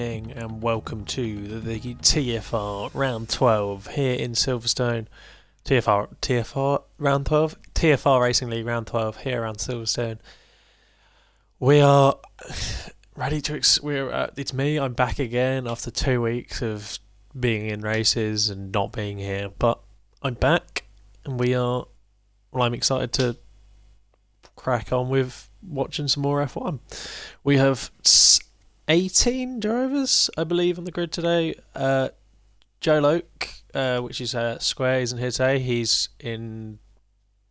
And welcome to the TFR round 12 here in Silverstone. TFR round 12? TFR Racing League round 12 here around Silverstone. We are ready to. It's me. I'm back again after 2 weeks of being in races and not being here. But I'm back, and I'm excited to crack on with watching some more F1. We have 18 drivers, I believe, on the grid today. Joe Loke, which is Square, isn't here today. He's in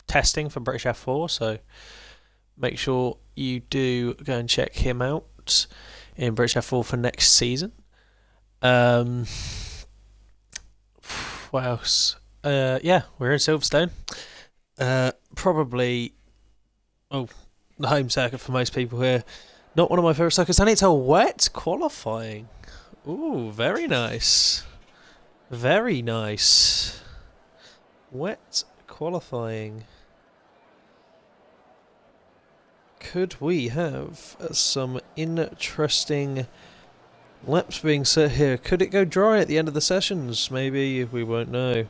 testing for British F4, so make sure you do go and check him out in British F4 for next season. What else? We're in Silverstone. Probably, the home circuit for most people here. Not one of my favourite circuits, and it's a wet qualifying. Ooh, very nice. Very nice. Wet qualifying. Could we have some interesting laps being set here? Could it go dry at the end of the sessions? Maybe, we won't know.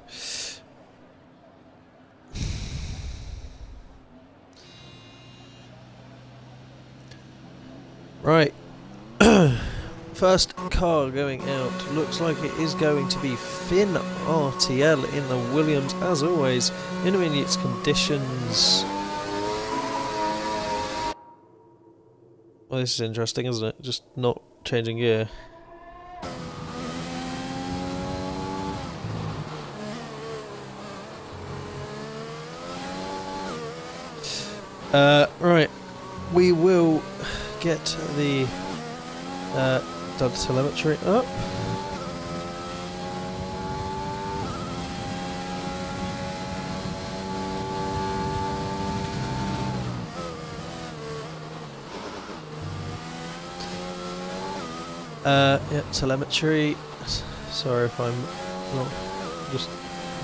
Right. First car going out. Looks like it is going to be Finn RTL in the Williams, as always. Intermediate conditions. Well, this is interesting, isn't it? Just not changing gear. Right. We will get the telemetry up. Telemetry. Sorry if I'm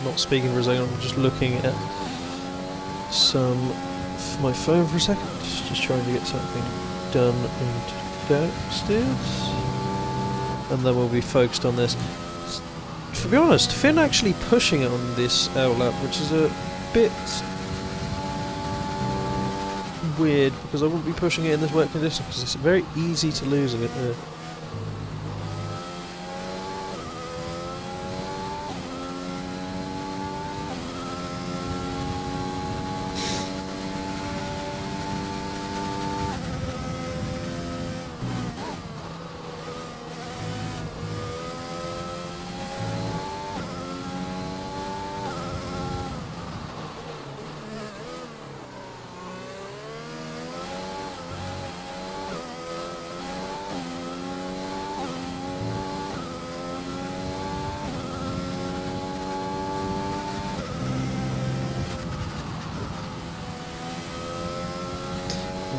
not speaking for a second. I'm just looking at my phone for a second. Just trying to get something done and downstairs, and then we'll be focused on this. To be honest, Finn actually pushing it on this outlap, which is a bit weird because I wouldn't be pushing it in this wet condition because it's very easy to lose it there.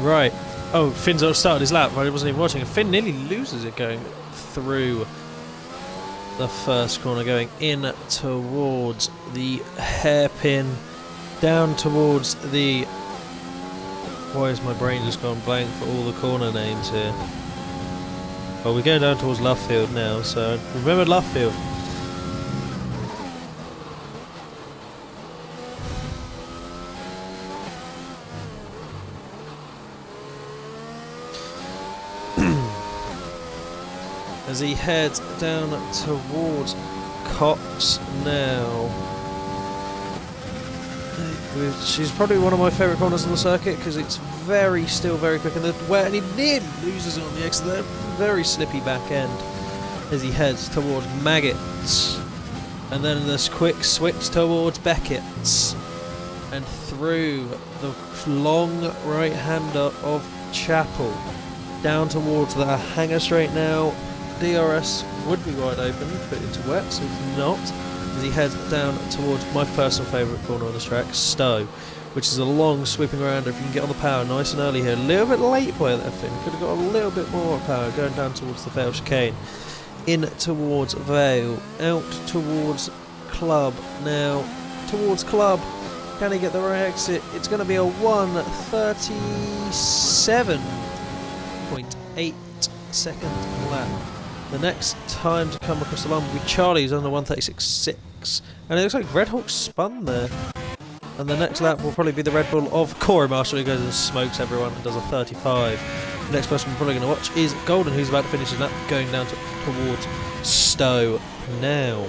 Right. Oh, Finn's started his lap, but I wasn't even watching. And Finn nearly loses it going through the first corner, going in towards the hairpin, down towards the... Why has my brain just gone blank for all the corner names here? Well, we're going down towards Lovefield now, so remember Lovefield. As he heads down towards Cox now. She's probably one of my favourite corners on the circuit because it's still very quick in the wet, and he nearly loses it on the exit there. Very slippy back end as he heads towards Maggots. And then this quick switch towards Beckett's and through the long right-hander of Chapel down towards the hangar straight now. DRS would be wide open, but it's wet, so it's not. As he heads down towards my personal favourite corner on this track, Stowe, which is a long sweeping around. If you can get on the power nice and early here, a little bit late by that Finn, could have got a little bit more power going down towards the Vale chicane, in towards Vale, out towards Club now, towards Club. Can he get the right exit? It's going to be a 1:37.8 second lap. The next time to come across the line will be Charlie, who's on the 136.6. And it looks like Red Hawk spun there. And the next lap will probably be the Red Bull of Corey Marshall, who goes and smokes everyone and does a 35. The next person we're probably going to watch is Golden, who's about to finish his lap, going down towards Stowe now,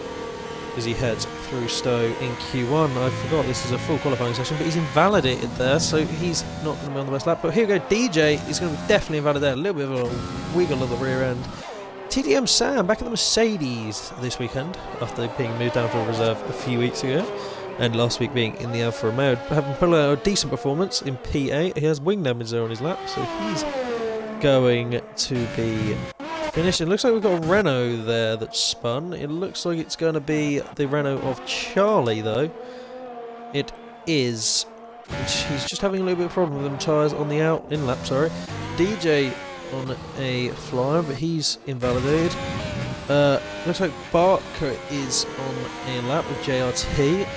as he heads through Stowe in Q1. I forgot this is a full qualifying session, but he's invalidated there, so he's not going to be on the best lap. But here we go, DJ is going to be definitely invalidated there. A little bit of a wiggle of the rear end. TDM Sam back at the Mercedes this weekend, after being moved down to a reserve a few weeks ago. And last week being in the Alfa Romeo, having put a decent performance in P8. He has wing damage there on his lap, so he's going to be finished. It looks like we've got a Renault there that's spun. It looks like it's going to be the Renault of Charlie, though. It is. He's just having a little bit of problem with them tyres on the in lap, sorry. DJ on a flyer, but he's invalidated. Looks like Barker is on a lap with JRT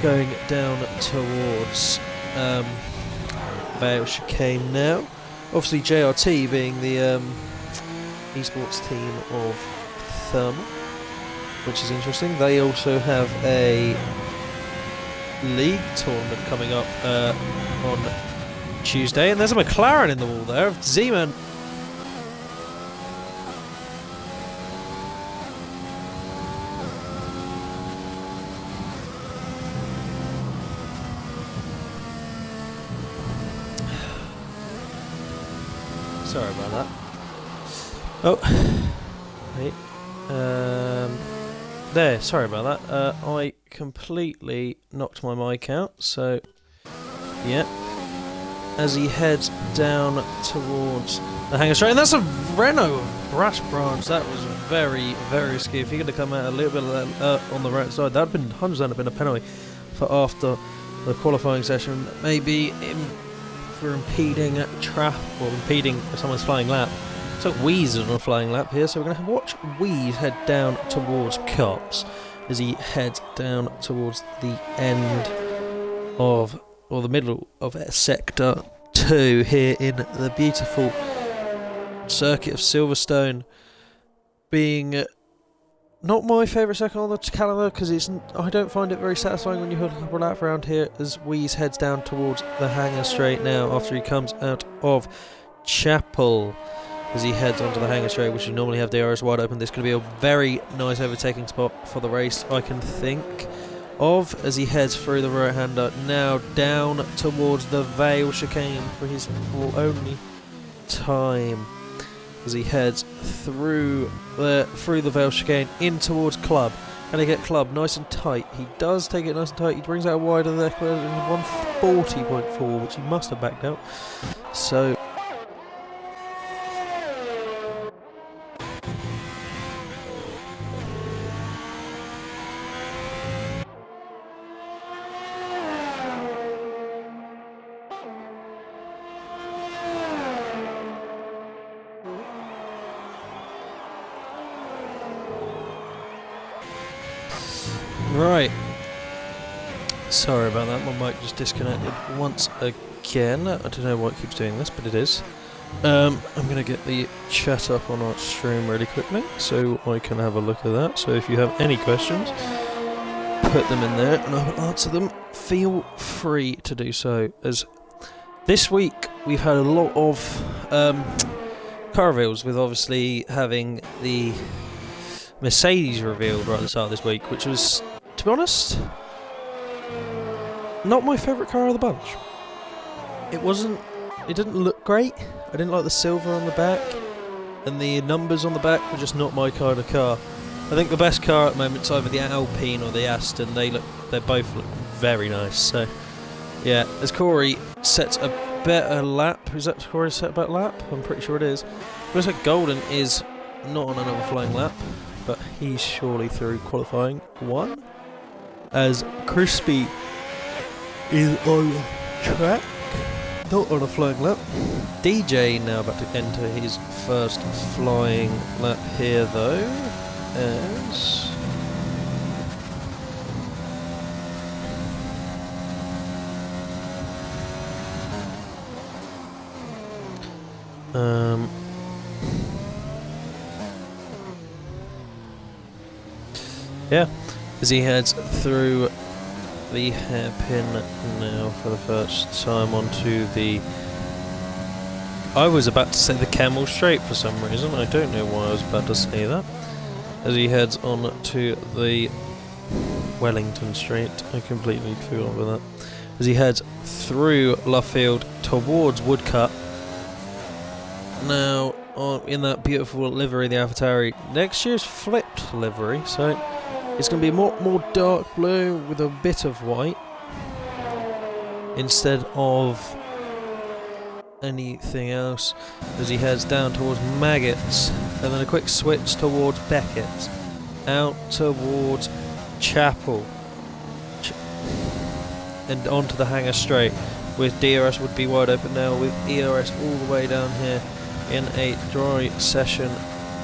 going down towards Vale Chicane now. Obviously JRT being the esports team of Thermal, which is interesting. They also have a league tournament coming up on Tuesday, and there's a McLaren in the wall there of Z-Man. Sorry about that. Oh, wait. There. Sorry about that. I completely knocked my mic out. So, yeah. As he heads down towards the hangar straight, and that's a Renault Brash Branch. That was very, very risky. If he could have come out a little bit on the right side, that would have been 100% been a penalty for after the qualifying session. Maybe for impeding impeding someone's flying lap. So Weeze is on a flying lap here, so we're going to watch Weeze head down towards Cops as he heads down towards the end of, or the middle of Sector 2 here in the beautiful circuit of Silverstone, being not my favourite circuit on the calendar, because I don't find it very satisfying when you hook up a lap around here, as Weeze heads down towards the hangar straight now after he comes out of Chapel. As he heads onto the hangar straight, which you normally have DRS wide open, this is going to be a very nice overtaking spot for the race, I can think of, as he heads through the right-hander now down towards the Vale Chicane for his only time. As he heads through the Vale Chicane in towards Club. And he get Club nice and tight. He does take it nice and tight. He brings out wider there in 140.4, which he must have backed out. So right, sorry about that, my mic just disconnected once again. I don't know why it keeps doing this, but it is. I'm going to get the chat up on our stream really quickly so I can have a look at that. So if you have any questions, put them in there and I will answer them. Feel free to do so, as this week we've had a lot of car reveals, with obviously having the Mercedes revealed right at the start of this week, which was, to be honest, not my favourite car of the bunch. It didn't look great. I didn't like the silver on the back, and the numbers on the back were just not my kind of car. I think the best car at the moment is either the Alpine or the Aston. They both look very nice. So yeah, as Corey sets a better lap. Is that Corey set a better lap? I'm pretty sure it is. Looks like Golden is not on another flying lap, but he's surely through qualifying one, as Crispy is on track, not on a flying lap. DJ now about to enter his first flying lap here though, as Yeah, as he heads through the hairpin now for the first time onto the... I was about to say the Camel Straight for some reason. I don't know why I was about to say that. As he heads on to the Wellington Straight. I completely forgot about that. As he heads through Luffield towards Woodcut. Now, in that beautiful livery, the AlphaTauri. Next year's flipped livery, so it's going to be more dark blue with a bit of white instead of anything else, as he heads down towards Maggots, and then a quick switch towards Beckett, out towards Chapel, and onto the Hangar Straight, with DRS would be wide open now, with ERS all the way down here in a dry session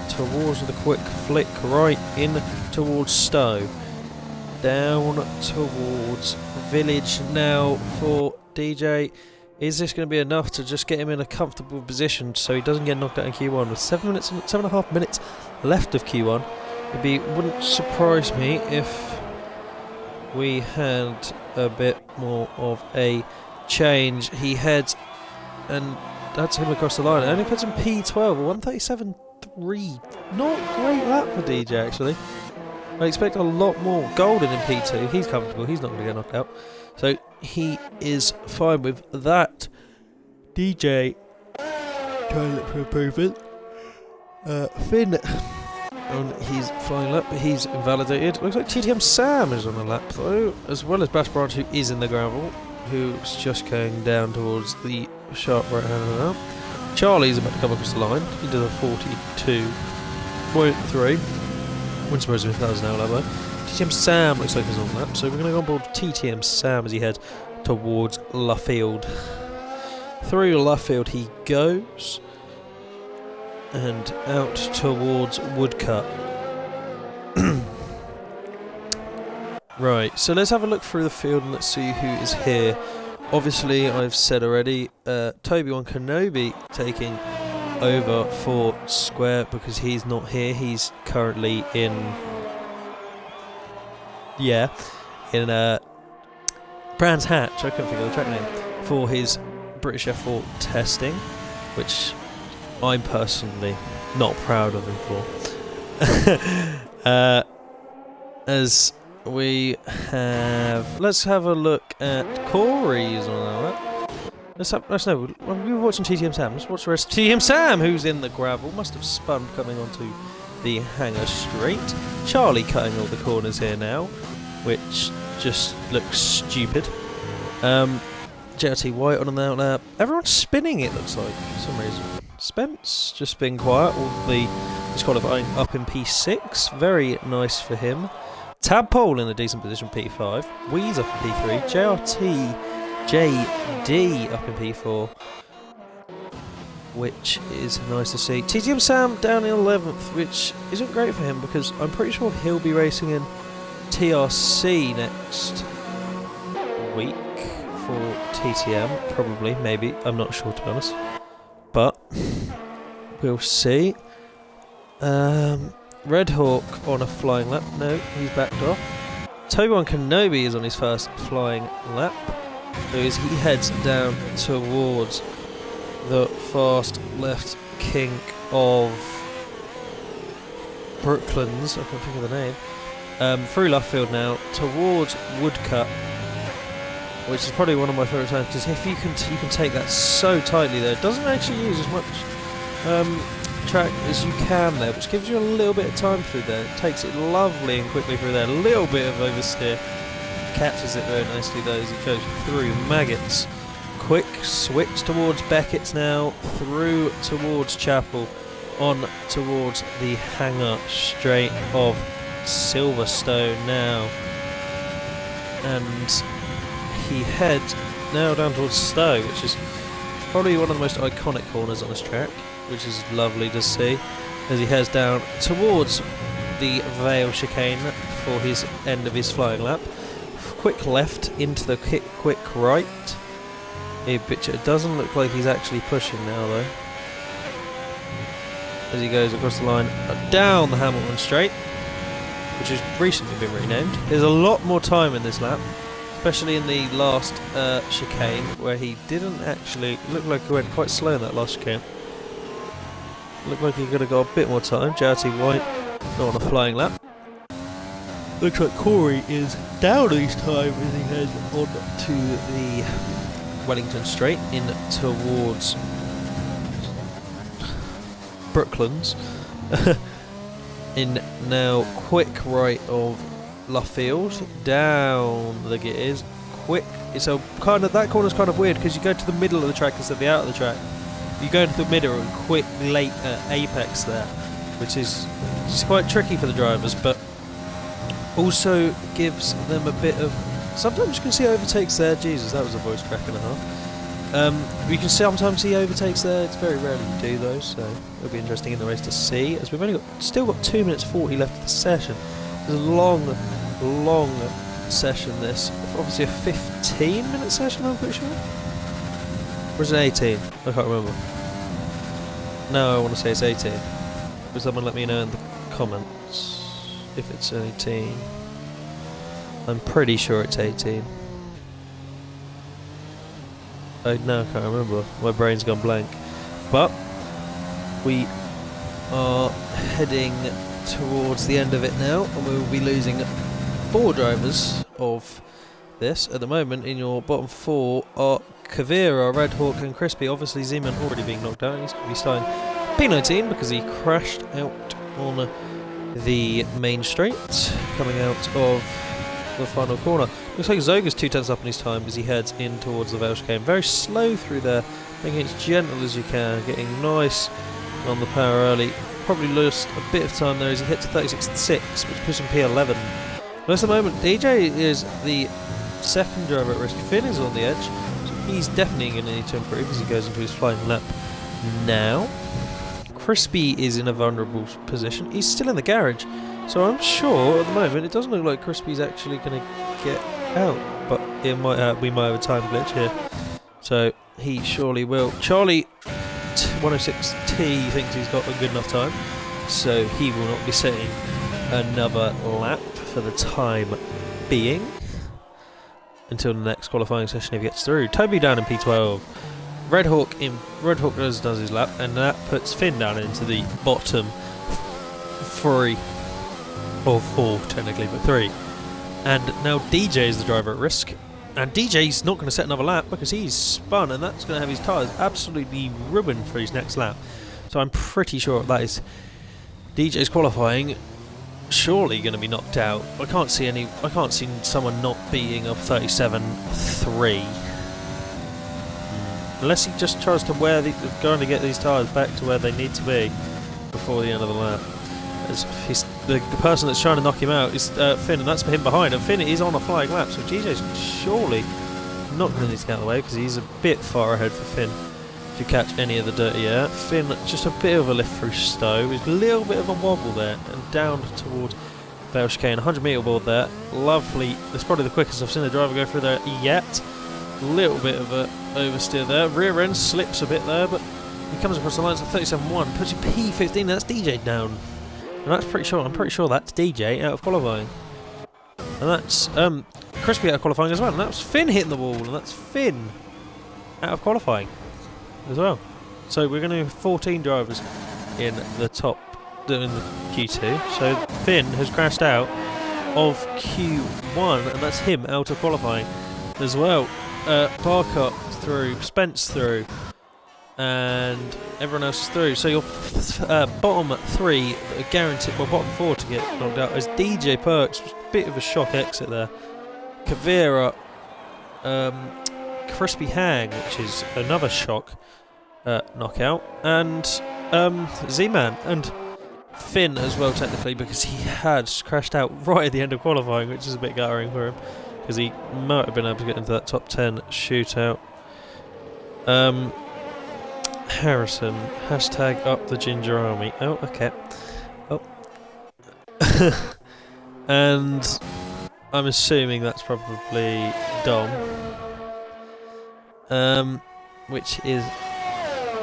towards the quick flick right in towards Stowe, down towards Village now for DJ. Is this going to be enough to just get him in a comfortable position so he doesn't get knocked out in Q1? With 7.5 minutes left of Q1, wouldn't surprise me if we had a bit more of a change. He heads, and that's him across the line. It only puts him P12, a 137.3. Not a great lap for DJ actually. I expect a lot more. Golden in P2, he's comfortable, he's not going to get knocked out. So he is fine with that. DJ trying to look for improvement. Finn on his flying lap, but he's invalidated. Looks like TTM Sam is on a lap though, as well as Bass Branch, who is in the gravel, who's just going down towards the sharp right hand now. Charlie's about to come across the line. He does a 42.3. Wouldn't surprise me if that was an outlet though. TTM Sam looks like he's on lap, so we're going to go on board TTM Sam as he heads towards Luffield. Through Luffield he goes, and out towards Woodcut. Right, so let's have a look through the field and let's see who is here. Obviously, I've said already, Toby-Wan Kenobi taking over for Square because he's not here. He's currently in... Yeah, in Brands Hatch, I couldn't think of the track name, for his British F4 testing, which I'm personally not proud of him for. As we have... Let's have a look at Corey's on that. We were watching TTM Sam. Let's watch the rest of TTM Sam, who's in the gravel. Must have spun coming onto the Hangar Straight. Charlie cutting all the corners here now, which just looks stupid. JLT White on an outlap. Everyone's spinning, it looks like, for some reason. Spence just being quiet. He's qualifying up in P6. Very nice for him. Tadpole in a decent position, P5. Weeze up in P3. JRT JD up in P4, which is nice to see. TTM Sam down in 11th, which isn't great for him because I'm pretty sure he'll be racing in TRC next week for TTM, probably, maybe. I'm not sure, to be honest. But we'll see. Red Hawk on a flying lap. No, he's backed off. Toby-Wan Kenobi is on his first flying lap. So as he heads down towards the fast left kink of Brooklands, I can't think of the name, through Luffield now towards Woodcut, which is probably one of my favourite times because if you can take that so tightly there, it doesn't actually use as much track as you can there, which gives you a little bit of time through there. It takes it lovely and quickly through there, a little bit of oversteer. Catches it very nicely though as he goes through Maggots. Quick switch towards Beckett's now, through towards Chapel, on towards the Hangar Straight of Silverstone now. And he heads now down towards Stowe, which is probably one of the most iconic corners on this track, which is lovely to see, as he heads down towards the Vale chicane for his end of his flying lap. Quick left into the quick right. It doesn't look like he's actually pushing now though, as he goes across the line down the Hamilton Straight. which has recently been renamed. There's a lot more time in this lap, especially in the last chicane, where he didn't actually look like he went quite slow in that last chicane. Looked like he could have got a bit more time. JRT White not on a flying lap. Looks like Corey is down his time as he heads on to the Wellington Straight in towards Brooklands. In now quick right of Luffield, down the gears, quick. So kind of that corner's kind of weird because you go to the middle of the track instead of the out of the track. You go into the middle and quick late apex there, which is quite tricky for the drivers, but also gives them a bit of. Sometimes you can see overtakes there. Jesus, that was a voice crack and a half. You can sometimes see overtakes there. It's very rarely you do those, so it'll be interesting in the race to see. As we've only still got 2 minutes 40 left of the session. It's a long session. This obviously a 15-minute session. I'm pretty sure. Or is it 18? I can't remember. No, I want to say it's 18. Will someone let me know in the comments if it's 18? I'm pretty sure it's 18. No, I can't remember. My brain's gone blank. But we are heading towards the end of it now, and we will be losing 4 drivers of this. At the moment, in your bottom 4 are Kavira, Red Hawk and Crispy. Obviously Zeman already being knocked out. He's going to be starting P19 because he crashed out on the main straight coming out of the final corner. Looks like Zoga's 2 tenths up in his time as he heads in towards the Welsh game. Very slow through there, making it as gentle as you can, getting nice on the power early. Probably lost a bit of time there as he hit to 36.6, which puts him P11. But at the moment, DJ is the second driver at risk. Finn is on the edge. He's definitely going to need to improve as he goes into his flying lap now. Crispy is in a vulnerable position. He's still in the garage, so I'm sure at the moment it doesn't look like Crispy's actually going to get out, but it might we might have a time glitch here, so he surely will. Charlie 106T thinks he's got a good enough time, so he will not be setting another lap for the time being until the next qualifying session if he gets through. Toby down in P12. Red Hawk does his lap, and that puts Finn down into the bottom 3 or 4 technically, but 3. And now DJ is the driver at risk, and DJ's not going to set another lap because he's spun, and that's going to have his tyres absolutely ruined for his next lap. So I'm pretty sure that is DJ's qualifying. Surely going to be knocked out. I can't see someone not beating a 37.3. Unless he just tries to going to get these tyres back to where they need to be before the end of the lap. The person that's trying to knock him out is Finn, and that's for him behind. And Finn is on a flying lap, so DJ's surely not going to need to get out of the way because he's a bit far ahead for Finn to catch any of the dirty air. Finn just a bit of a lift through Stowe, with a little bit of a wobble there, and down towards Welsh Kane. 100 metre board there. Lovely. That's probably the quickest I've seen a driver go through there yet. Little bit of a oversteer there. Rear end slips a bit there, but he comes across the lines at 37.1, puts you P15. That's DJ down, and I'm pretty sure that's DJ out of qualifying, and that's Crispy out of qualifying as well. And that's Finn hitting the wall, and that's Finn out of qualifying as well. So we're going to have 14 drivers in the Q2. So Finn has crashed out of Q1, and that's him out of qualifying as well. Barcott through, Spence through, and everyone else is through. So your bottom 3 are guaranteed, well, bottom 4 to get knocked out is DJ Perks, bit of a shock exit there. Kavira, Crispy Hang, which is another shock knockout, and Z-Man, and Finn as well technically, because he had crashed out right at the end of qualifying, which is a bit guttering for him, because he might have been able to get into that top 10 shootout. Harrison, hashtag up the ginger army. Oh, okay. Oh. And I'm assuming that's probably Dom. Which is,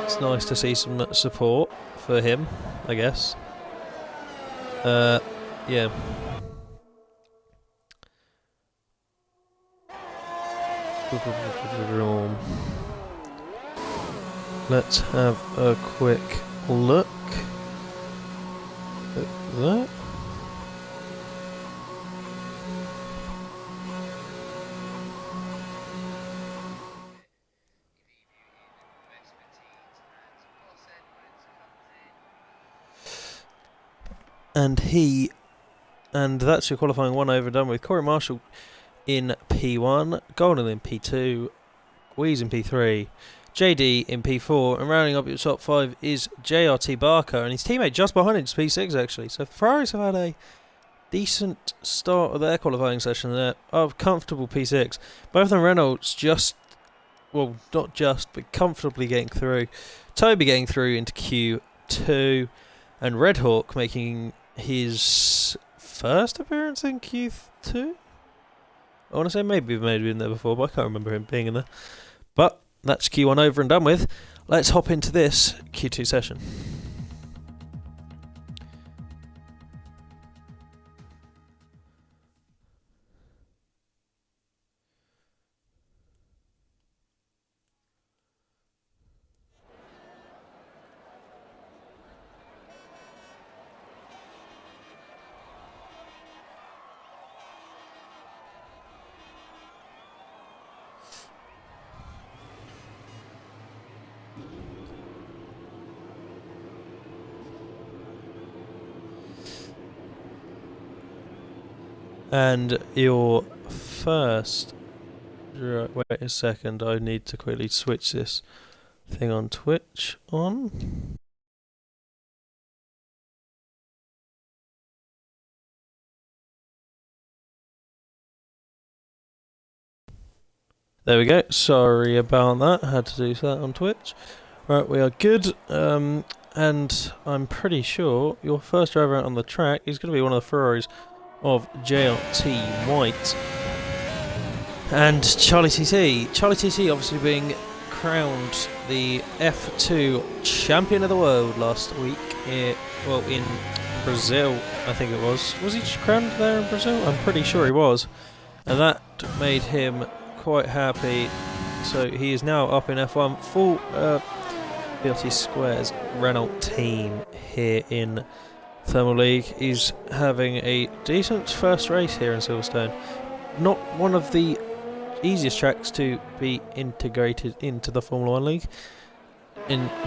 it's nice to see some support for him, I guess. Yeah. Let's have a quick look at that. And that's your qualifying one over done with. Corey Marshall in P1, Golden in P2, Weeze in P3, JD in P4, and rounding up your top 5 is JRT Barker, and his teammate just behind him is P6 actually. So Ferraris have had a decent start of their qualifying session there. Oh, comfortable P6. Both of them Reynolds just, well, not just, but comfortably getting through. Toby getting through into Q2, and Red Hawk making his first appearance in Q2? I want to say maybe we've made him there before, but I can't remember him being in there. But that's Q1 over and done with. Let's hop into this Q2 session. And your first... Right, wait a second, I need to quickly switch this thing on Twitch on. There we go, sorry about that, I had to do that on Twitch. Right, we are good, and I'm pretty sure your first driver out on the track is going to be one of the Ferraris of JLT White and Charlie TT. Charlie TT obviously being crowned the F2 champion of the world last week, in Brazil, I think it was. Was he crowned there in Brazil? I'm pretty sure he was. And that made him quite happy. So he is now up in F1, full BLT Squares Renault team here in Thermal League. He's having a decent first race here in Silverstone. Not one of the easiest tracks to be integrated into the Formula 1 League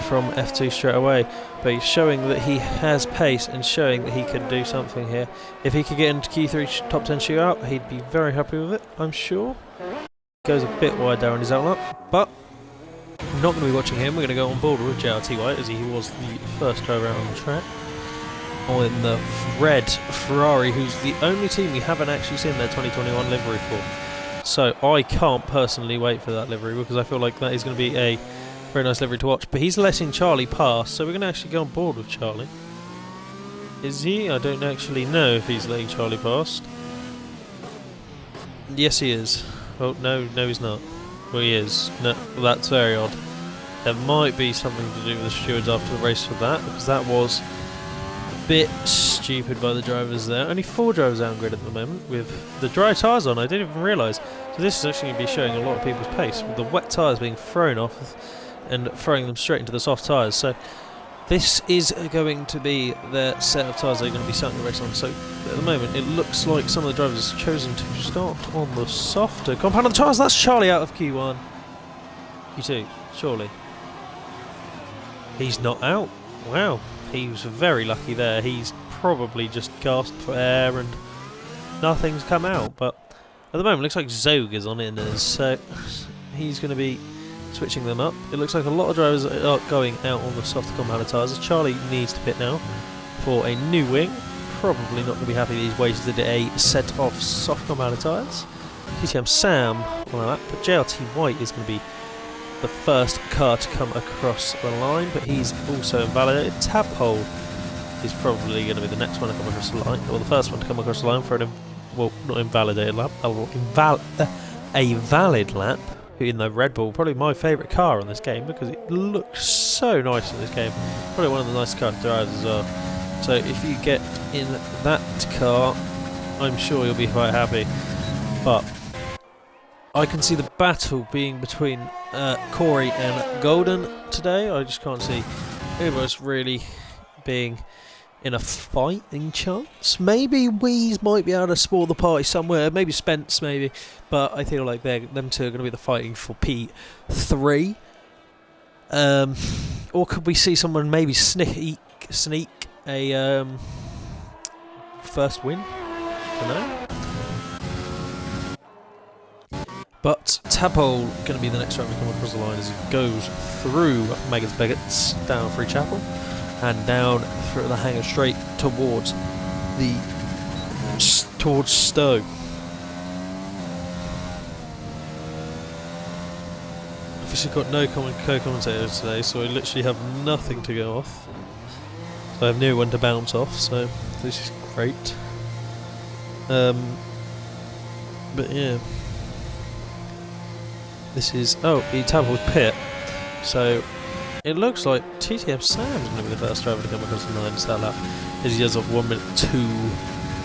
from F2 straight away, but he's showing that he has pace and showing that he can do something here. If he could get into Q3 top 10 shootout, he'd be very happy with it, I'm sure. Goes a bit wide there on his outlet, but I'm not going to be watching him. We're going to go on board with JRT White as he was the first driver out on the track. In the red Ferrari, who's the only team we haven't actually seen their 2021 livery for. So I can't personally wait for that livery because I feel like that is going to be a very nice livery to watch. But he's letting Charlie pass, so we're going to actually go on board with Charlie. Is he? I don't actually know if he's letting Charlie pass. Yes, he is. Oh, no, he's not. Well, he is. No, that's very odd. There might be something to do with the stewards after the race for that, because that was bit stupid by the drivers there. Only 4 drivers out on grid at the moment with the dry tyres on. I didn't even realise. So this is actually going to be showing a lot of people's pace with the wet tyres being thrown off and throwing them straight into the soft tyres. So this is going to be their set of tyres they're going to be starting the race on. So at the moment it looks like some of the drivers have chosen to start on the softer compound of the tyres. That's Charlie out of Q1. Q2, surely. He's not out. Wow. He was very lucky there. He's probably just gasped for air and nothing's come out. But at the moment, it looks like Zog is on inners, so he's going to be switching them up. It looks like a lot of drivers are going out on the soft compound tyres. Charlie needs to pit now for a new wing. Probably not going to be happy that he's wasted a set of soft compound tyres. TTM Sam on that, but JLT White is going to be the first car to come across the line, but he's also invalidated. Tadpole is probably going to be the next one to come across the line, or the first one to come across the line for an, well, not invalidated lap, a valid lap in the Red Bull. Probably my favourite car in this game because it looks so nice in this game. Probably one of the nicest cars to drive as well. So if you get in that car, I'm sure you'll be quite happy. But I can see the battle being between Corey and Golden today. I just can't see whoever's really being in a fighting chance. Maybe Wheeze might be able to spoil the party somewhere. Maybe Spence, maybe. But I feel like them two are going to be the fighting for P3. Or could we see someone maybe sneak a first win? I don't know. But Tadpole going to be the next driver to come across the line as he goes through Maggot's Beggets down Free Chapel and down through the hangar straight towards Stowe. Obviously got no co-commentators today, so I literally have nothing to go off. So I have no one to bounce off, so this is great. But yeah. This is Tadpole's pit. So it looks like TTF Sam's going to be the first driver to come across the line to start lap, as he does off 1 minute 2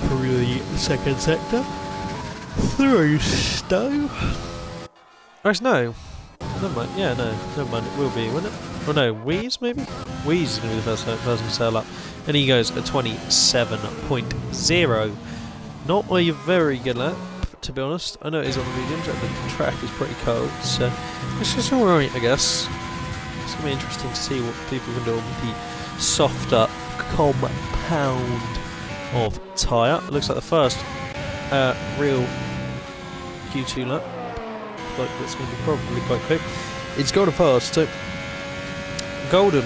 through the second sector. Through Stowe. Actually, no. Never mind. Yeah, no. Never mind. It will be, won't it? Oh no, Wheeze maybe? Wheeze is going to be the first person to start lap. And he goes at 27.0. Not a very good lap, to be honest. I know it is on the mediums, and the track is pretty cold, so it's just alright, I guess. It's going to be interesting to see what people can do on the softer compound of tyre. It looks like the first real Q2 lap. Like that's going to be probably quite quick. It's Golden fast, so Golden,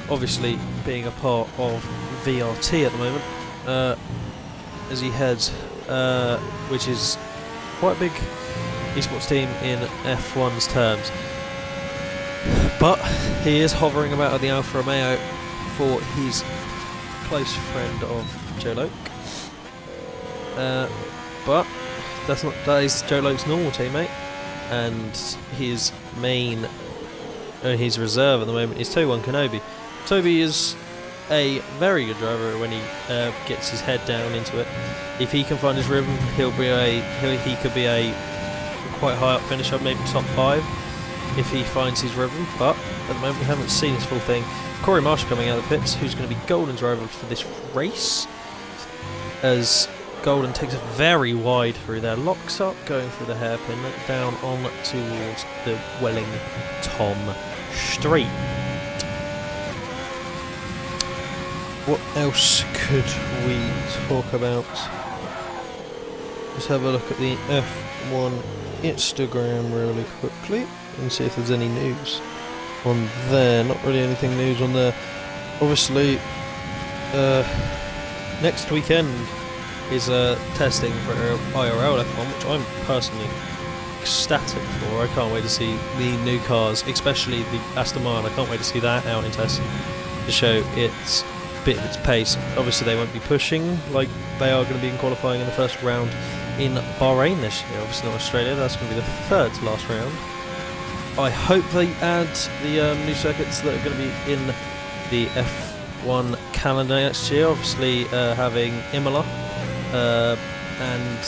obviously being a part of VRT at the moment, as he heads, which is quite a big esports team in F1's terms. But he is hovering about at the Alfa Romeo for his close friend of Joe Loke. But that is Joe Loke's normal teammate, and his main, his reserve at the moment is Toby Kenobi. Toby is a very good driver when he gets his head down into it. If he can find his rhythm, he could be a quite high up finisher, maybe top 5, if he finds his rhythm. But at the moment we haven't seen his full thing. Corey Marshall coming out of the pits, who's going to be Golden's driver for this race, as Golden takes it very wide through there, locks up, going through the hairpin, down on towards the Wellington Street. What else could we talk about? Let's have a look at the F1 Instagram really quickly and see if there's any news on there. Not really anything news on there. Obviously, next weekend is testing for IRL F1, which I'm personally ecstatic for. I can't wait to see the new cars, especially the Aston Martin. I can't wait to see that out in testing to show its bit of its pace. Obviously they won't be pushing like they are going to be in qualifying in the first round in Bahrain this year. Obviously not Australia, that's going to be the third to last round. I hope they add the new circuits that are going to be in the F1 calendar next year. Obviously having Imola and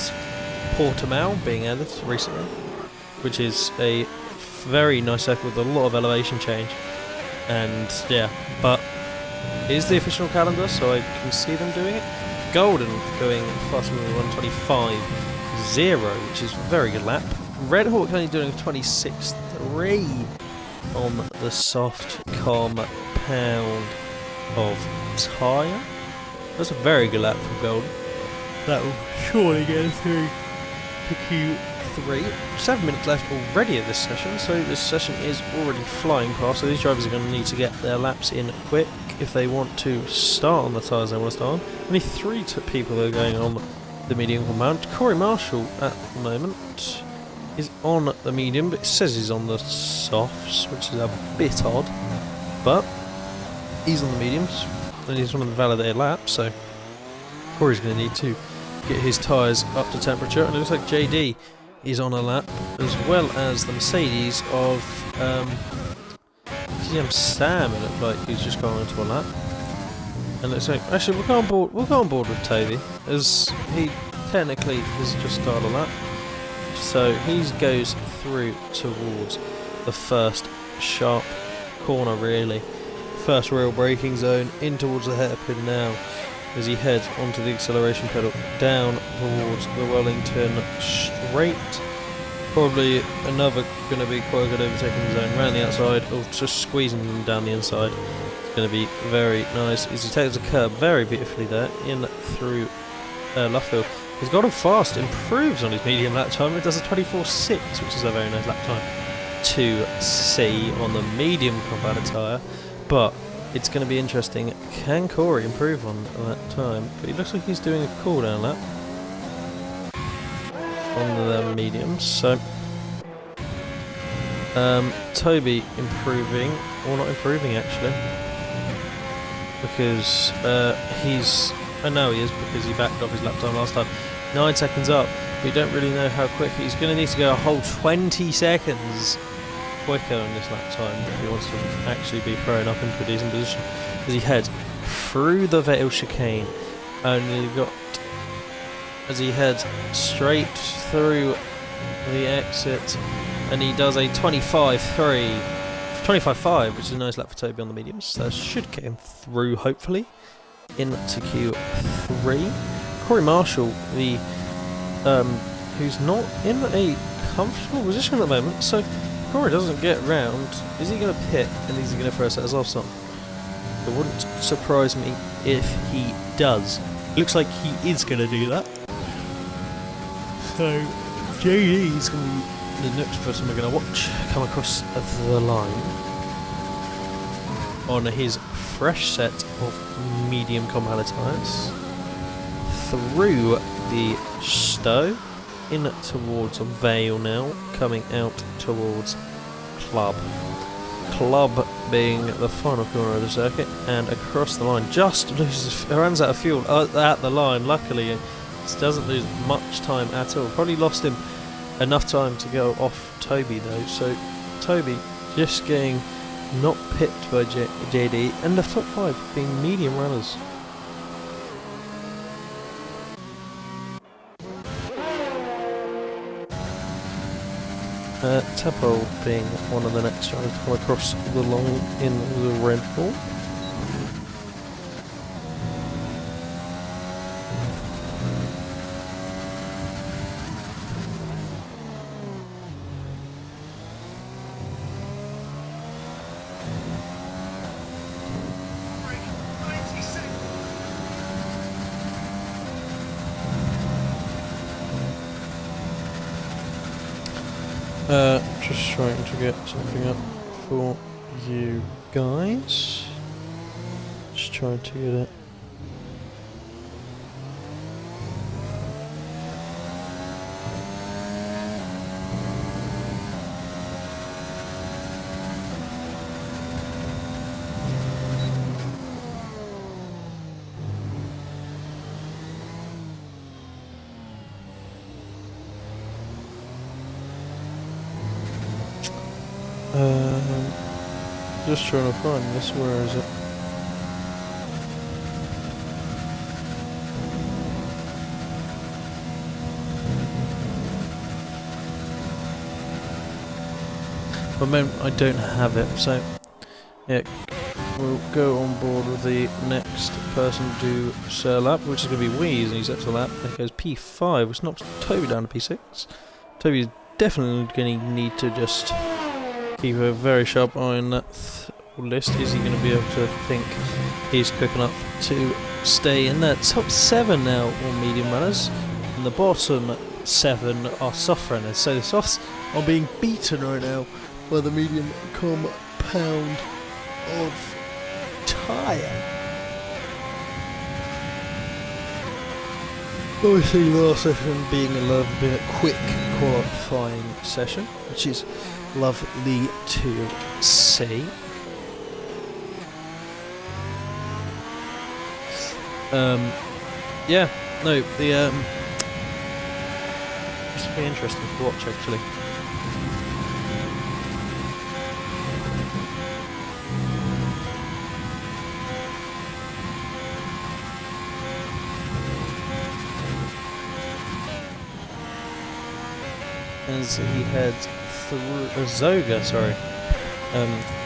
Portimao being added recently, which is a very nice circuit with a lot of elevation change. And yeah, but it is the official calendar, so I can see them doing it. Golden going faster than 125.0, which is a very good lap. Red Hawk only doing 26.3 on the soft compound of tyre. That's a very good lap from Golden. That will surely get through to Q3. 7 minutes left already of this session, so this session is already flying past, so these drivers are going to need to get their laps in quick if they want to start on the tyres they want to start on. Only 3 people are going on the medium compound. Corey Marshall at the moment is on the medium, but it says he's on the softs, which is a bit odd, but he's on the mediums and he's on the validated laps, so Corey's going to need to get his tyres up to temperature. And it looks like JD is on a lap, as well as the Mercedes of GM Sam. It looks like he's just gone into a lap. And it looks like, actually we'll go on board with Toby, as he technically has just started a lap. So he goes through towards the first sharp corner, really. First real braking zone, in towards the hairpin now, as he heads onto the acceleration pedal, down towards the Wellington straight. Probably another going to be quite a good overtaking zone, around the outside, or just squeezing them down the inside. It's going to be very nice, as he takes a curb very beautifully there, in through Luffield. He's got him fast, improves on his medium lap time, it does a 24.6, which is a very nice lap time to see on the medium combat tyre. But it's going to be interesting, can Corey improve on that time? But he looks like he's doing a cool down lap on the mediums, so Toby improving, or not improving actually, because I know he is, because he backed off his lap time last time. 9 seconds up, we don't really know how quick. He's going to need to go a whole 20 seconds quicker on this lap time if he wants to actually be thrown up into a decent position, as he heads through the Vettel chicane. Only got, as he heads straight through the exit, and he does a 25.5, which is a nice lap for Toby on the mediums. So that should get him through, hopefully, into Q3. Corey Marshall, the who's not in a comfortable position at the moment, so Corey doesn't get round. Is he going to pit, and is he going to throw set us off some? It wouldn't surprise me if he does. Looks like he is going to do that. So JD is going to be the next person we're going to watch come across the line on his fresh set of medium combat tyres through the Stowe, in towards Vale now, coming out towards Club being the final corner of the circuit, and across the line, just runs out of fuel at the line. Luckily doesn't lose much time at all. Probably lost him enough time to go off Toby though, so Toby just getting not pipped by JD, and the top 5 being medium runners. Teppo being one of the next drivers to come across the line in the Red Bull. Just trying to get something up for you guys. Just trying to get it. Just trying to find this. Where is it? But I don't have it, so yeah, we'll go on board with the next person to do Sir Lap, which is going to be Wheeze, and he's up to lap. There goes P5, which knocks Toby down to P6. Toby's definitely going to need to just keep a very sharp eye on that list. Is he going to be able to think he's quick enough to stay in that top 7 now on medium runners? And the bottom 7 are soft runners. So the softs are being beaten right now by the medium compound of tyre. Obviously the last session being a little bit quick qualifying session, which is lovely to see. Yeah, no, this will be interesting to watch actually. as he heads through. Zoga, sorry,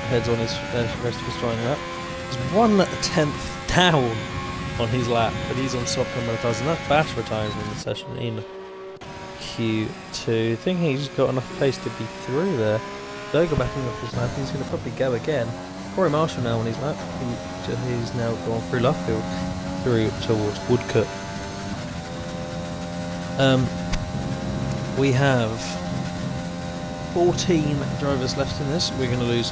heads on his rest of his trying lap. He's 1/10 down on his lap, but he's on soft penalties, and that's Bash retiring in the session in Q2. Thinking he's got enough pace to be through there. Zoga backing off his lap, he's going to probably go again. Corey Marshall now on his lap, he's now gone through Luffield, through towards Woodcut. We have 14 drivers left in this. We're going to lose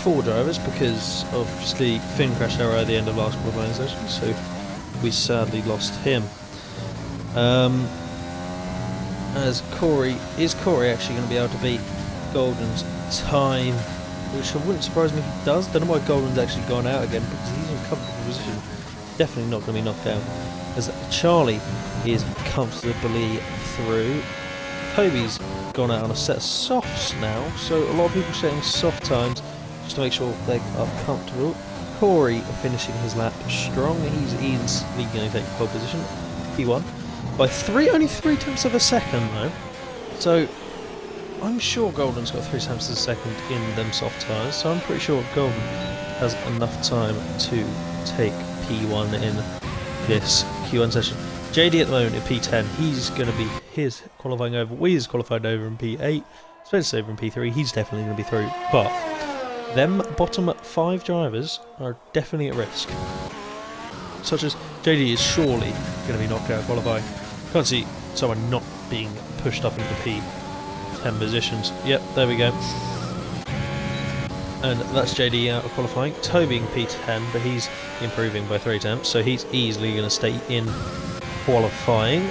4 drivers because obviously Finn crashed error at the end of last qualifying session, so we sadly lost him. As Corey actually going to be able to beat Golden's time, which wouldn't surprise me if he does. Don't know why Golden's actually gone out again, because he's in a comfortable position. Definitely not going to be knocked out, as Charlie is comfortably through. Toby's gone out on a set of softs now, so a lot of people setting soft times just to make sure they are comfortable. Corey finishing his lap strong. He's easily going to take pole position, P1, by only 3 tenths of a second though. So I'm sure Golden's got 3 tenths of a second in them soft tyres, so I'm pretty sure Golden has enough time to take P1 in this Q1 session. JD at the moment in P10, he's going to be qualifying over. Wee's qualified over in P8, Spencer's over in P3, he's definitely going to be through, but them bottom 5 drivers are definitely at risk. Such as JD is surely going to be knocked out of qualifying. Can't see someone not being pushed up into P10 positions. Yep, there we go. And that's JD out of qualifying. Toby in P10, but he's improving by 3 tenths, so he's easily going to stay in qualifying.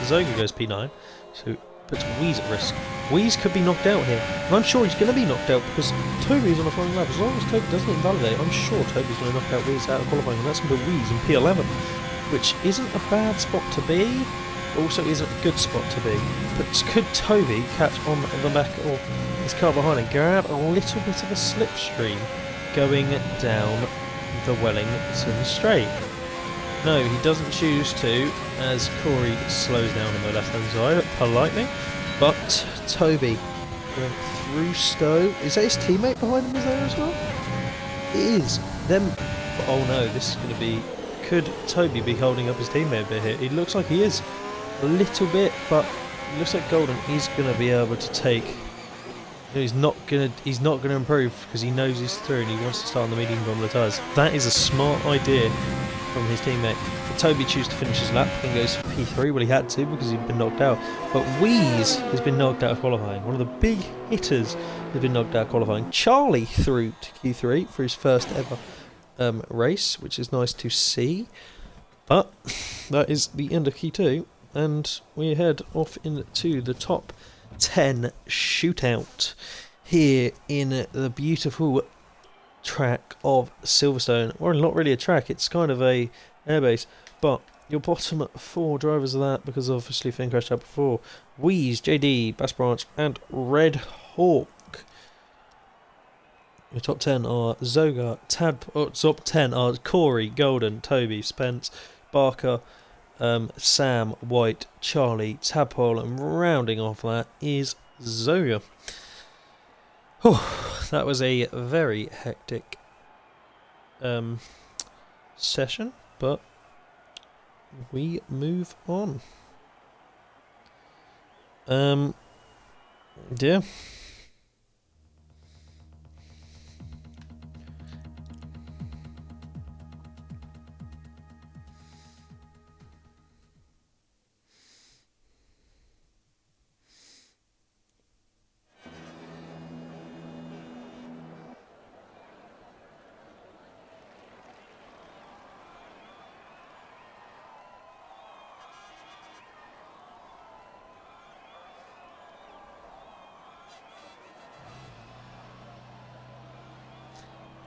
Zoga goes P9, so puts Weeze at risk. Weeze could be knocked out here, and I'm sure he's going to be knocked out because Toby's on a flying lap. As long as Toby doesn't invalidate, I'm sure Toby's going to knock out Weeze out of qualifying, and that's going to be Weeze in P11, which isn't a bad spot to be, also isn't a good spot to be. But could Toby catch on the back of his car behind and grab a little bit of a slipstream going down the Wellington straight? No, he doesn't choose to, as Corey slows down on the left-hand side politely. But Toby going through Stowe. Is that his teammate behind him there as well? It is. Oh no, this is going to be... Could Toby be holding up his teammate a bit here? It looks like he is a little bit, but it looks like Golden is going to be able to take... He's not going to improve because he knows he's through and he wants to start on the medium bottom of the tyres. That is a smart idea from his teammate. But Toby chooses to finish his lap and goes for P3. Well, he had to because he'd been knocked out. But Weeze has been knocked out of qualifying. One of the big hitters has been knocked out of qualifying. Charlie through to Q3 for his first ever race, which is nice to see. But that is the end of Q2, and we head off into the top 10 shootout here in the beautiful track of Silverstone. Well, not really a track, it's kind of a airbase, but your bottom 4 drivers of that, because obviously Finn crashed out before: Weeze, JD, Bass Branch and Red Hawk. Your top 10 are Zoga, top 10 are Corey, Golden, Toby, Spence, Barker, Sam, White, Charlie, Tadpole, and rounding off that is Zoga. That was a very hectic session, but we move on. Yeah.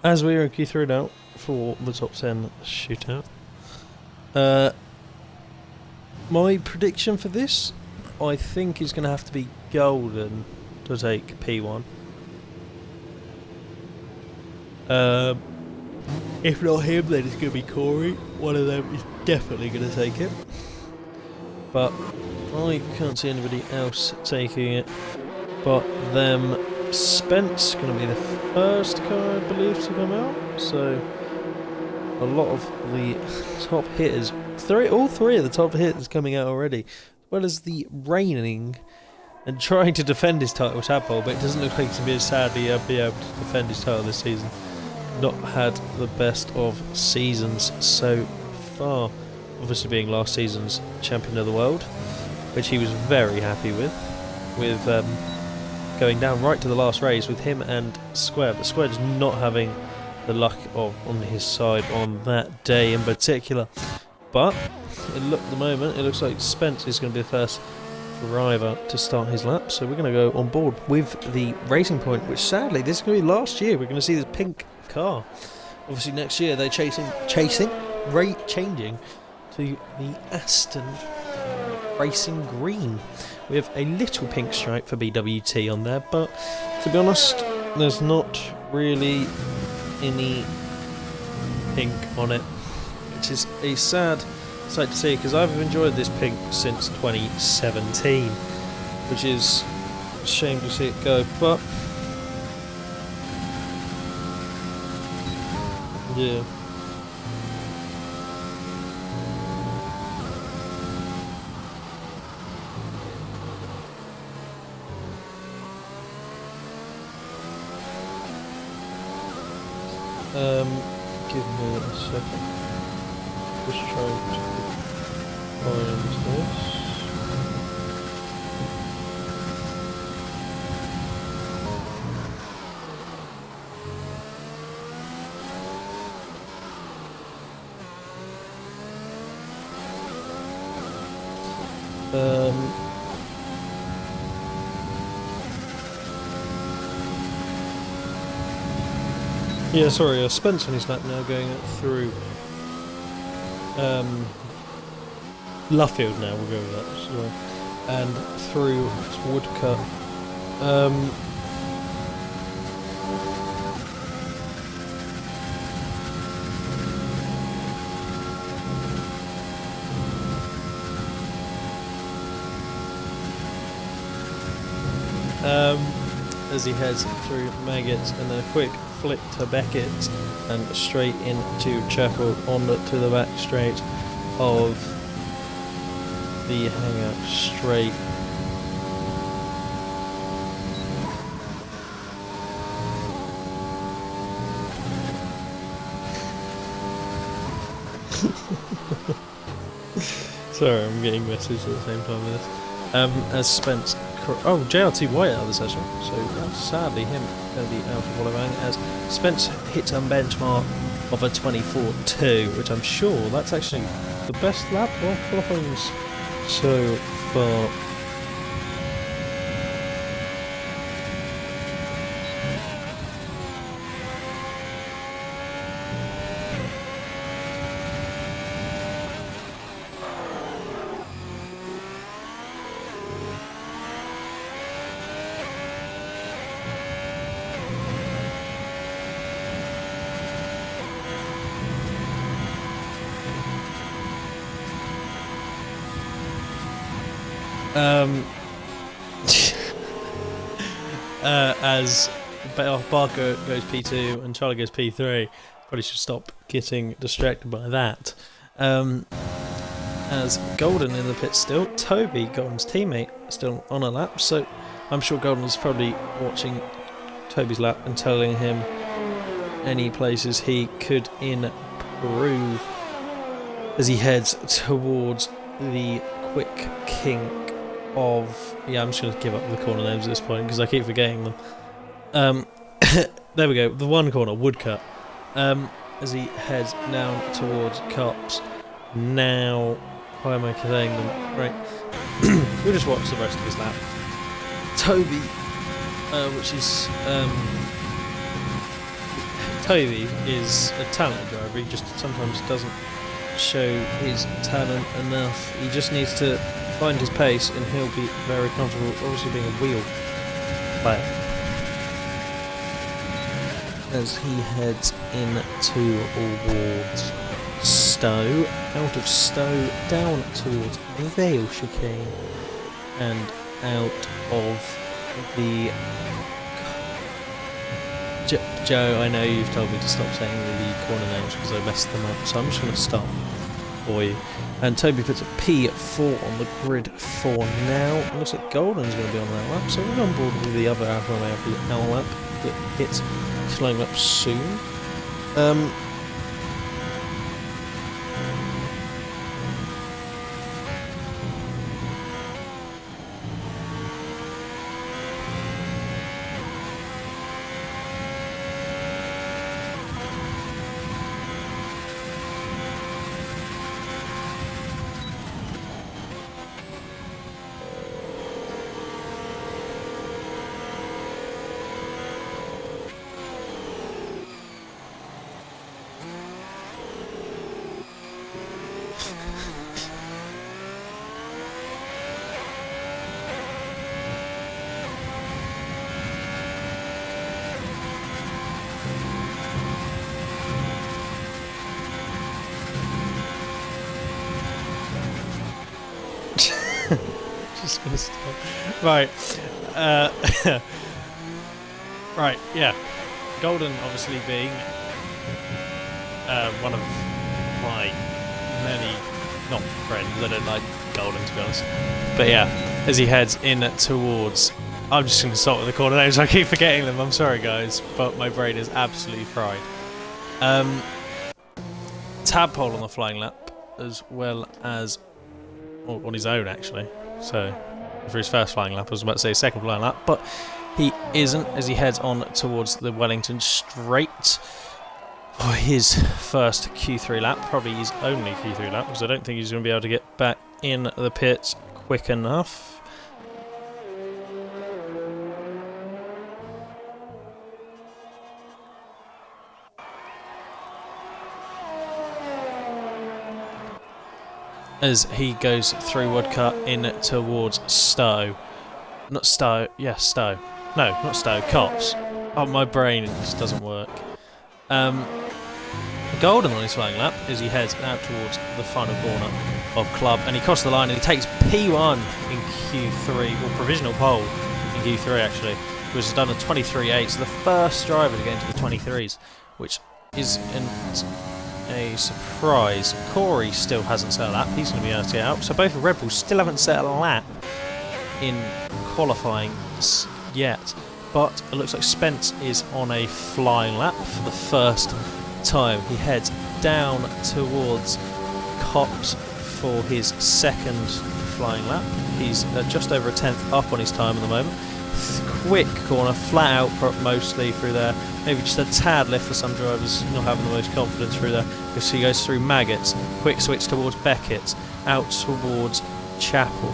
As we are through now for the top 10 shootout, my prediction for this, I think, is going to have to be Golden to take P1. If not him, then it's going to be Corey. One of them is definitely going to take it. but I can't see anybody else taking it but them. Spence going to be the first car, I believe, to come out. So a lot of the top hitters, all three of the top hitters coming out already, as well as the reigning and trying to defend his title Tadpole, but it doesn't look like he's going to sadly be able to defend his title this season. Not had the best of seasons so far, obviously being last season's champion of the world, which he was very happy with going down right to the last race with him and Square, but Square just not having the luck on his side on that day in particular. But at the moment it looks like Spence is going to be the first driver to start his lap, so we're going to go on board with the Racing Point, which sadly this is going to be last year. We're going to see this pink car. Obviously next year they're changing to the Aston Racing Green. We have a little pink stripe for BWT on there, but to be honest, there's not really any pink on it, which is a sad sight to see, because I've enjoyed this pink since 2017, which is a shame to see it go, but yeah. Give me a second. Just trying to find this. Yeah, sorry, Spence on his lap now going through Luffield now, we'll go with that, sorry. And through Woodcut. As he heads through Maggots, and then a quick flick to Beckett and straight into Chapel on to the back straight of the hangout straight. Sorry, I'm getting messages at the same time with this. As Spence... Oh, JRT White out of the session, so that's sadly him going to be out of qualifying, as Spence hits a benchmark of a 24.2, which I'm sure that's actually the best lap of qualifying so far. As Barker goes P2 and Charlie goes P3, probably should stop getting distracted by that. As Golden in the pit still, Toby, Golden's teammate, still on a lap, so I'm sure Golden's probably watching Toby's lap and telling him any places he could improve as he heads towards the quick kink of... Yeah, I'm just going to give up the corner names at this point because I keep forgetting them. There we go, the one corner, Woodcut. As he heads down towards Cops. Now, why am I saying them? Right, we'll just watch the rest of his lap. Toby, which is... Toby is a talented driver, he just sometimes doesn't show his talent enough. He just needs to find his pace and he'll be very comfortable, obviously being a wheel player. As he heads in towards Stowe, out of Stowe, down towards the Vale chicane, and out of the... Joe, I know you've told me to stop saying the corner names because I messed them up, so I'm just going to stop for you. And Toby puts a P4 on the grid for now. It looks like Golden's going to be on that lap, so we're on board with the other Alfa Romeo lap that hits flying up soon. Just gonna stop. Right. Right, yeah. Golden obviously being one of my many, not friends, I don't like Golden to be honest. But yeah, as he heads in towards... I'm just going to start with the corner names, I keep forgetting them, I'm sorry guys, but my brain is absolutely fried. Tadpole on the flying lap, as well as... on his own actually, so for his first flying lap, I was about to say second flying lap, but he isn't as he heads on towards the Wellington straight for his first Q3 lap, probably his only Q3 lap, because I don't think he's going to be able to get back in the pits quick enough. As he goes through Woodcut in towards Stowe. Not Stowe, yeah, Stowe. No, not Stowe, Cops. Oh, my brain just doesn't work. Golden on his flying lap as he heads out towards the final corner of Club, and he crosses the line and he takes P1 in Q3, or provisional pole in Q3 actually, which has done a 23.8, so the first driver to get into the 23s, which is a surprise. Corey still hasn't set a lap, he's going to be able to get out, so both Red Bulls still haven't set a lap in qualifying yet, but it looks like Spence is on a flying lap for the first time. He heads down towards Cops for his second flying lap. He's just over a tenth up on his time at the moment. Quick corner, flat out mostly through there. Maybe just a tad lift for some drivers, not having the most confidence through there. Because he goes through Maggots, quick switch towards Beckett, out towards Chapel.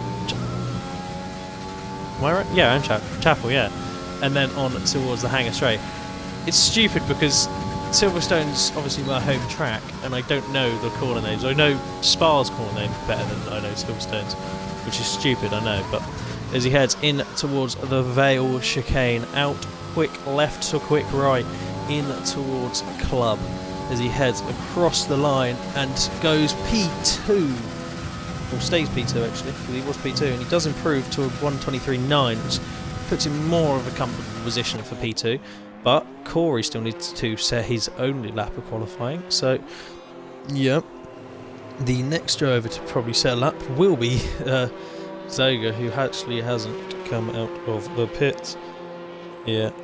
Am I right? Yeah, I'm Chapel, yeah. And then on towards the Hangar Straight. It's stupid because Silverstone's obviously my home track, and I don't know the corner names. I know Spa's corner name better than I know Silverstone's, which is stupid, I know, but as he heads in towards the Vale chicane, out quick left to quick right, in towards Club, as he heads across the line and goes P2, or stays P2 actually, because he was P2, and he does improve to a 1:23.9, which puts him more of a comfortable position for P2, but Corey still needs to set his only lap of qualifying, so yeah, the next driver to probably set a lap will be Zoga, who actually hasn't come out of the pits yet.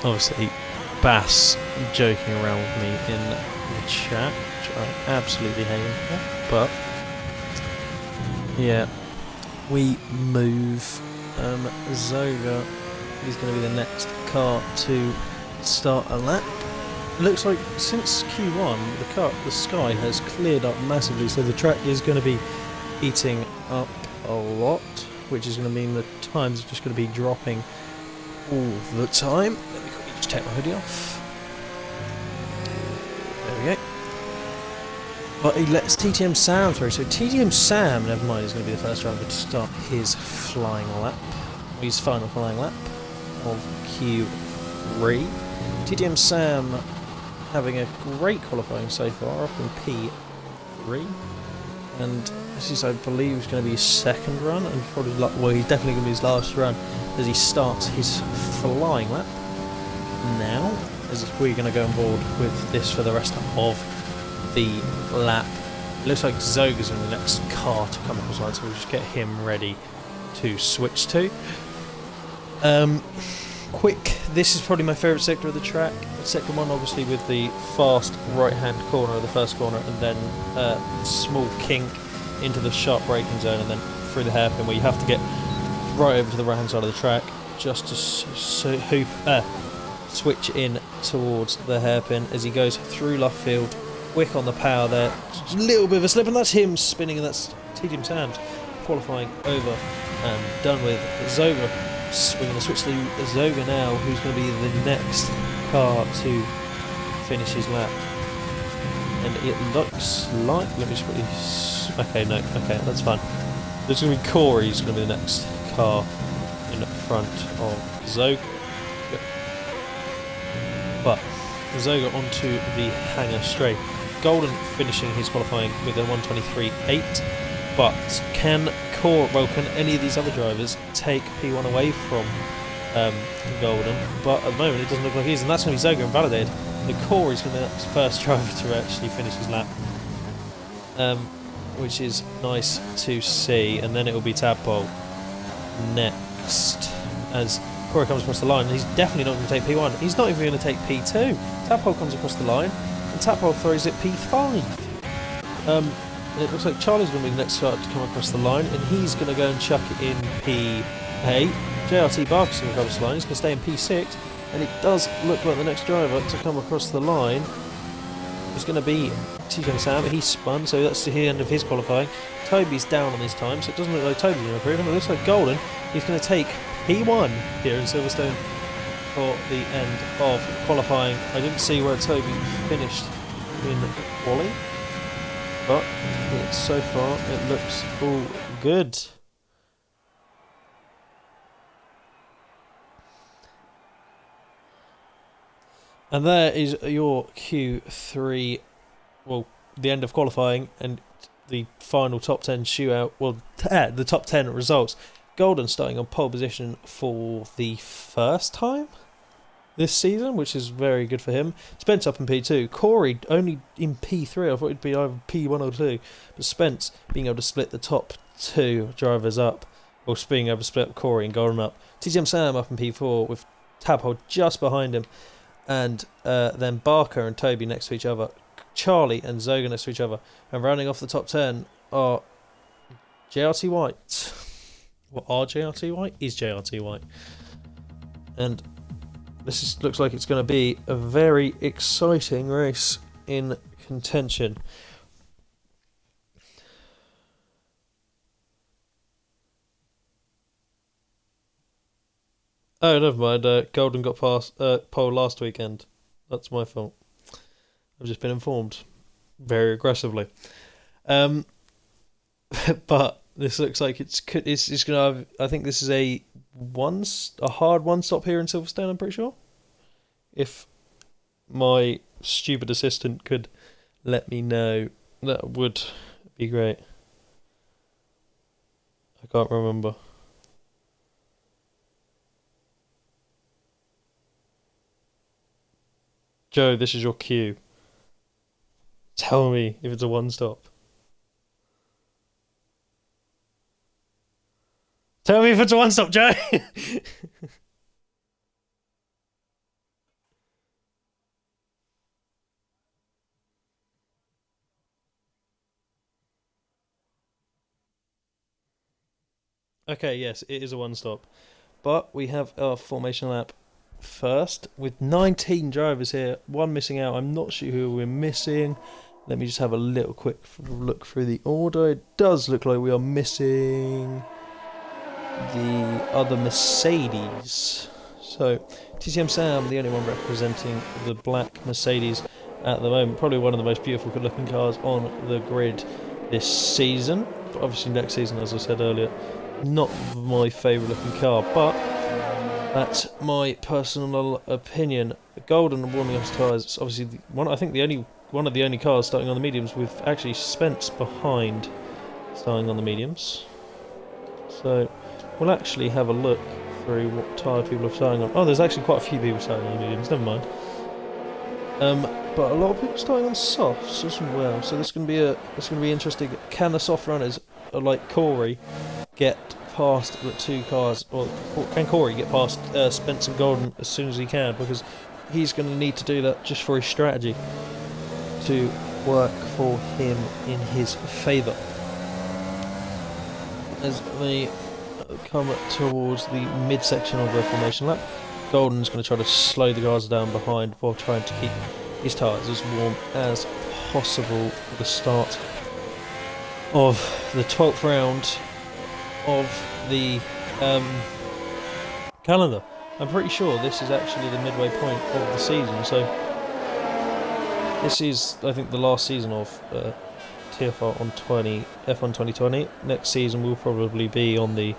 Obviously, Bass joking around with me in the chat, which I absolutely hate him for, but yeah, we move Zoga. He's going to be the next car to start a lap. It looks like since Q1 the sky has cleared up massively, so the track is going to be heating up a lot, which is going to mean the times are just going to be dropping all the time. Let me quickly just take my hoodie off. There we go. But he lets TTM Sam through, so TTM Sam, never mind, is going to be the first driver to start his flying lap, his final flying lap of Q3. TTM Sam having a great qualifying so far, up in P3, and this is, I believe, is going to be his second run, and probably, well, he's definitely going to be his last run as he starts his flying lap now, as we're going to go on board with this for the rest of the lap. It looks like Zoga's in the next car to come across the line, so we'll just get him ready to switch to. Quick, this is probably my favourite sector of the track. Sector 1 obviously with the fast right hand corner of the first corner, and then a small kink into the sharp braking zone, and then through the hairpin where you have to get right over to the right hand side of the track just to switch in towards the hairpin as he goes through left field. Quick on the power there, just a little bit of a slip, and that's him spinning, and that's TTM Sam's qualifying over and done with. Zoga, we're going to switch to Zoga now, who's going to be the next car to finish his lap. And it looks like, let me just quickly, okay, that's fine. There's going to be Corey, who's going to be the next car in front of Zoga. But Zoga onto the hangar straight. Golden finishing his qualifying with a 1:23.8, but can any of these other drivers take P1 away from Golden? But at the moment it doesn't look like he is, and that's going to be Zoga invalidated. So Corey's going to be the first driver to actually finish his lap, which is nice to see. And then it will be Tadpole next as Corey comes across the line. He's definitely not going to take P1. He's not even going to take P2. Tadpole comes across the line, and Tadpole throws it P5. It looks like Charlie's going to be the next car to come across the line, and he's going to go and chuck it in P8. JRT Barker's going to come across the line. He's going to stay in P6, and it does look like the next driver to come across the line is going to be TTM Sam. He spun, so that's the end of his qualifying. Toby's down on his time, so it doesn't look like Toby's going to improve, and it looks like Golden, he's going to take P1 here in Silverstone for the end of qualifying. I didn't see where Toby finished in quali, but so far it looks all good. And there is your Q3, well, the end of qualifying and the final top 10 shootout, well, the top 10 results. Golden starting on pole position for the first time this season, which is very good for him. Spence up in P2. Corey only in P3. I thought it'd be either P1 or 2. But Spence being able to split the top two drivers up, or being able to split Corey and Golden up. TTM Sam up in P4 with Tadpole just behind him. And then Barker and Toby next to each other. Charlie and Zoga next to each other. And rounding off the top 10 are JRT White. What are JRT White? Is JRT White. And this looks like it's going to be a very exciting race in contention. Oh, never mind. Golden got past pole last weekend. That's my fault. I've just been informed very aggressively. But this looks like it's going to have. I think this is a hard one stop here in Silverstone. I'm pretty sure. If my stupid assistant could let me know, that would be great. I can't remember. Joe, this is your cue. Tell me if it's a one-stop. Tell me if it's a one-stop, Joe! Okay, yes, it is a one-stop. But we have our formation lap first with 19 drivers here, one missing out. I'm not sure who we're missing. Let me just have a little quick look through the order. It does look like we are missing the other Mercedes. So, TCM Sam, the only one representing the black Mercedes at the moment. Probably one of the most beautiful good-looking cars on the grid this season. But obviously next season, as I said earlier, not my favourite looking car, but that's my personal opinion. Golden warming up tyres. It's obviously I think one of the only cars starting on the mediums with actually Spence behind starting on the mediums. So we'll actually have a look through what tyre people are starting on. Oh, there's actually quite a few people starting on the mediums. Never mind. But a lot of people starting on softs as well. So this is going to be interesting. Can the soft runners like Corey get past the two cars, or can Corey get past Spence and Golden as soon as he can, because he's going to need to do that just for his strategy to work for him in his favour. As they come towards the midsection of the formation lap, Golden's going to try to slow the guys down behind while trying to keep his tyres as warm as possible for the start of the 12th round of the calendar. I'm pretty sure this is actually the midway point of the season, so this is, I think, the last season of TFR on F1 2020. Next season will probably be on the